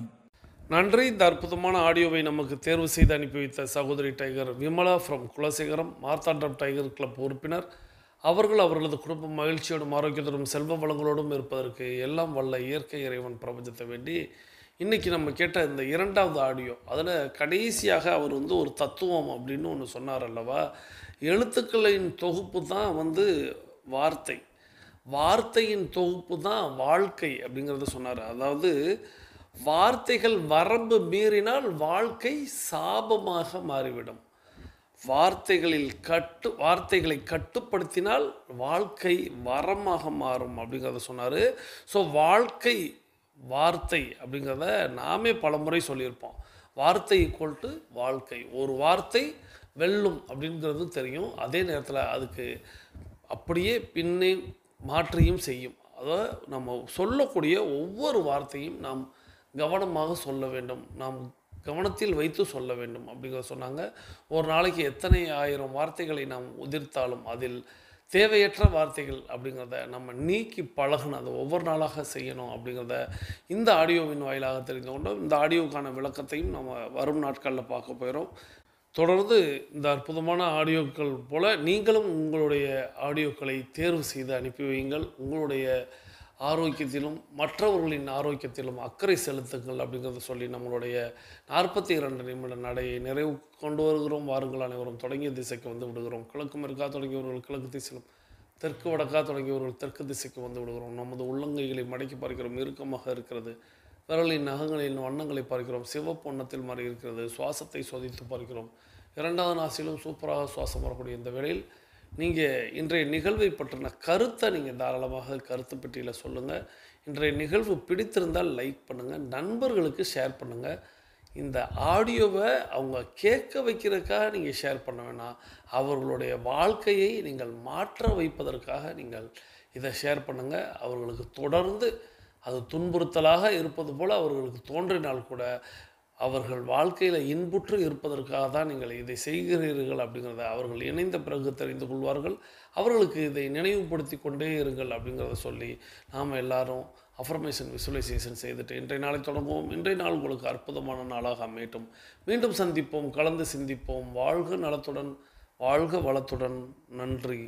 நன்றி. இந்த அற்புதமான ஆடியோவை நமக்கு தேர்வு செய்து அனுப்பி வைத்த சகோதரி tiger Vimala from Kulasekaram, Marthandam tiger club உறுப்பினர். அவர்கள் அவர்களது குடும்பம் மகிழ்ச்சியோடும் ஆரோக்கியத்தோடும் செல்வ வளங்களோடும் இருப்பதற்கு எல்லாம் வல்ல இயற்கை இறைவன் பிரபஞ்சத்தை வேண்டி இன்றைக்கி நம்ம கேட்ட இந்த 2வது ஆடியோ, அதில் கடைசியாக அவர் ஒரு தத்துவம் அப்படின்னு ஒன்று சொன்னார் அல்லவா. எழுத்துக்களின் தொகுப்பு தான் வார்த்தை, வார்த்தையின் தொகுப்பு தான் வாழ்க்கை அப்படிங்கிறத சொன்னார். அதாவது வார்த்தைகள் வரம்பு மீறினால் வாழ்க்கை சாபமாக மாறிவிடும், வார்த்தைகளை கட்டுப்படுத்தினால் வாழ்க்கை வரமாக மாறும் அப்படிங்கிறத சொன்னார். ஸோ வாழ்க்கை வார்த்தை அப்படிங்கிறத நாமே பலமுறை சொல்லியிருப்போம். வார்த்தை ஈக்குவல் டு வாழ்க்கை. ஒரு வார்த்தை வெல்லும் அப்படிங்கிறது தெரியும், அதே நேரத்தில் அதுக்கு அப்படியே பின்னே மாற்றியும் செய்யும். அதாவது நம்ம சொல்லக்கூடிய ஒவ்வொரு வார்த்தையும் நாம் கவனமாக சொல்ல வேண்டும், நாம் கவனத்தில் வைத்து சொல்ல வேண்டும் அப்படிங்கிறத சொன்னாங்க. ஒரு நாளைக்கு எத்தனை 1000 வார்த்தைகளை நாம் உதிர்த்தாலும் அதில் தேவையற்ற வார்த்தைகள் அப்படிங்கிறத நம்ம நீக்கி பழகணும், அதை ஒவ்வொரு நாளாக செய்யணும் அப்படிங்கிறத இந்த ஆடியோவின் வாயிலாக தெரிந்து கொண்டோம். இந்த ஆடியோவுக்கான விளக்கத்தையும் நம்ம வரும் நாட்களில் பார்க்க போகிறோம். தொடர்ந்து இந்த அற்புதமான ஆடியோக்கள் போல் நீங்களும் உங்களுடைய ஆடியோக்களை தேர்வு செய்து அனுப்பி வையுங்கள். உங்களுடைய ஆரோக்கியத்திலும் மற்றவர்களின் ஆரோக்கியத்திலும் அக்கறை செலுத்துங்கள் அப்படிங்கிறத சொல்லி நம்மளுடைய 42 நிமிட நடையை நிறைவு கொண்டு வருகிறோம். வாருங்கள் அனைவரும் தொடங்கிய திசைக்கு வந்து விடுகிறோம். கிழக்கு மேற்கா தொடங்கியவர்கள் கிழக்கு திசையிலும், தெற்கு வடக்கா தொடங்கியவர்கள் தெற்கு திசைக்கு வந்து விடுகிறோம். நமது உள்ளங்கைகளை மடக்கி பார்க்கிறோம், இறுக்கமாக இருக்கிறது. விரலின் நகங்களின் வண்ணங்களை பார்க்கிறோம், சிவப்பு வண்ணத்தில் மாறி இருக்கிறது. சுவாசத்தை சோதித்து பார்க்கிறோம். 2வது நாசிலும் சூப்பராக சுவாசம் வரக்கூடிய இந்த வேளையில் நீங்கள் இன்றைய நிகழ்வை பற்றின கருத்தை நீங்கள் தாராளமாக கருத்து பெட்டியில் சொல்லுங்கள். இன்றைய நிகழ்வு பிடித்திருந்தால் லைக் பண்ணுங்கள், நண்பர்களுக்கு ஷேர் பண்ணுங்கள். இந்த ஆடியோவை அவங்க கேட்க வைக்கிறதுக்காக நீங்கள் ஷேர் பண்ண வேணாம், அவர்களுடைய வாழ்க்கையை நீங்கள் மாற்ற வைப்பதற்காக நீங்கள் இதை ஷேர் பண்ணுங்கள். அவர்களுக்கு தொடர்ந்து அது துன்புறுத்தலாக இருப்பது போல் அவர்களுக்கு தோன்றினால் கூட அவர்கள் வாழ்க்கையில் இன்புற்று இருப்பதற்காக தான் நீங்கள் இதை செய்கிறீர்கள் அப்படிங்கிறத அவர்கள் இணைந்த பிறகு தெரிந்து கொள்வார்கள். அவர்களுக்கு இதை நினைவுபடுத்தி கொண்டே இருங்கள் அப்படிங்கிறத சொல்லி நாம் எல்லாரும் அஃபர்மேஷன் விசுவலைசேஷன் செய்துட்டு இன்றைய நாளை தொடங்குவோம். இன்றைய நாள் உங்களுக்கு அற்புதமான நாளாக அமையட்டும். மீண்டும் சந்திப்போம், கலந்து சிந்திப்போம். வாழ்க நலத்துடன், வாழ்க வளத்துடன். நன்றி.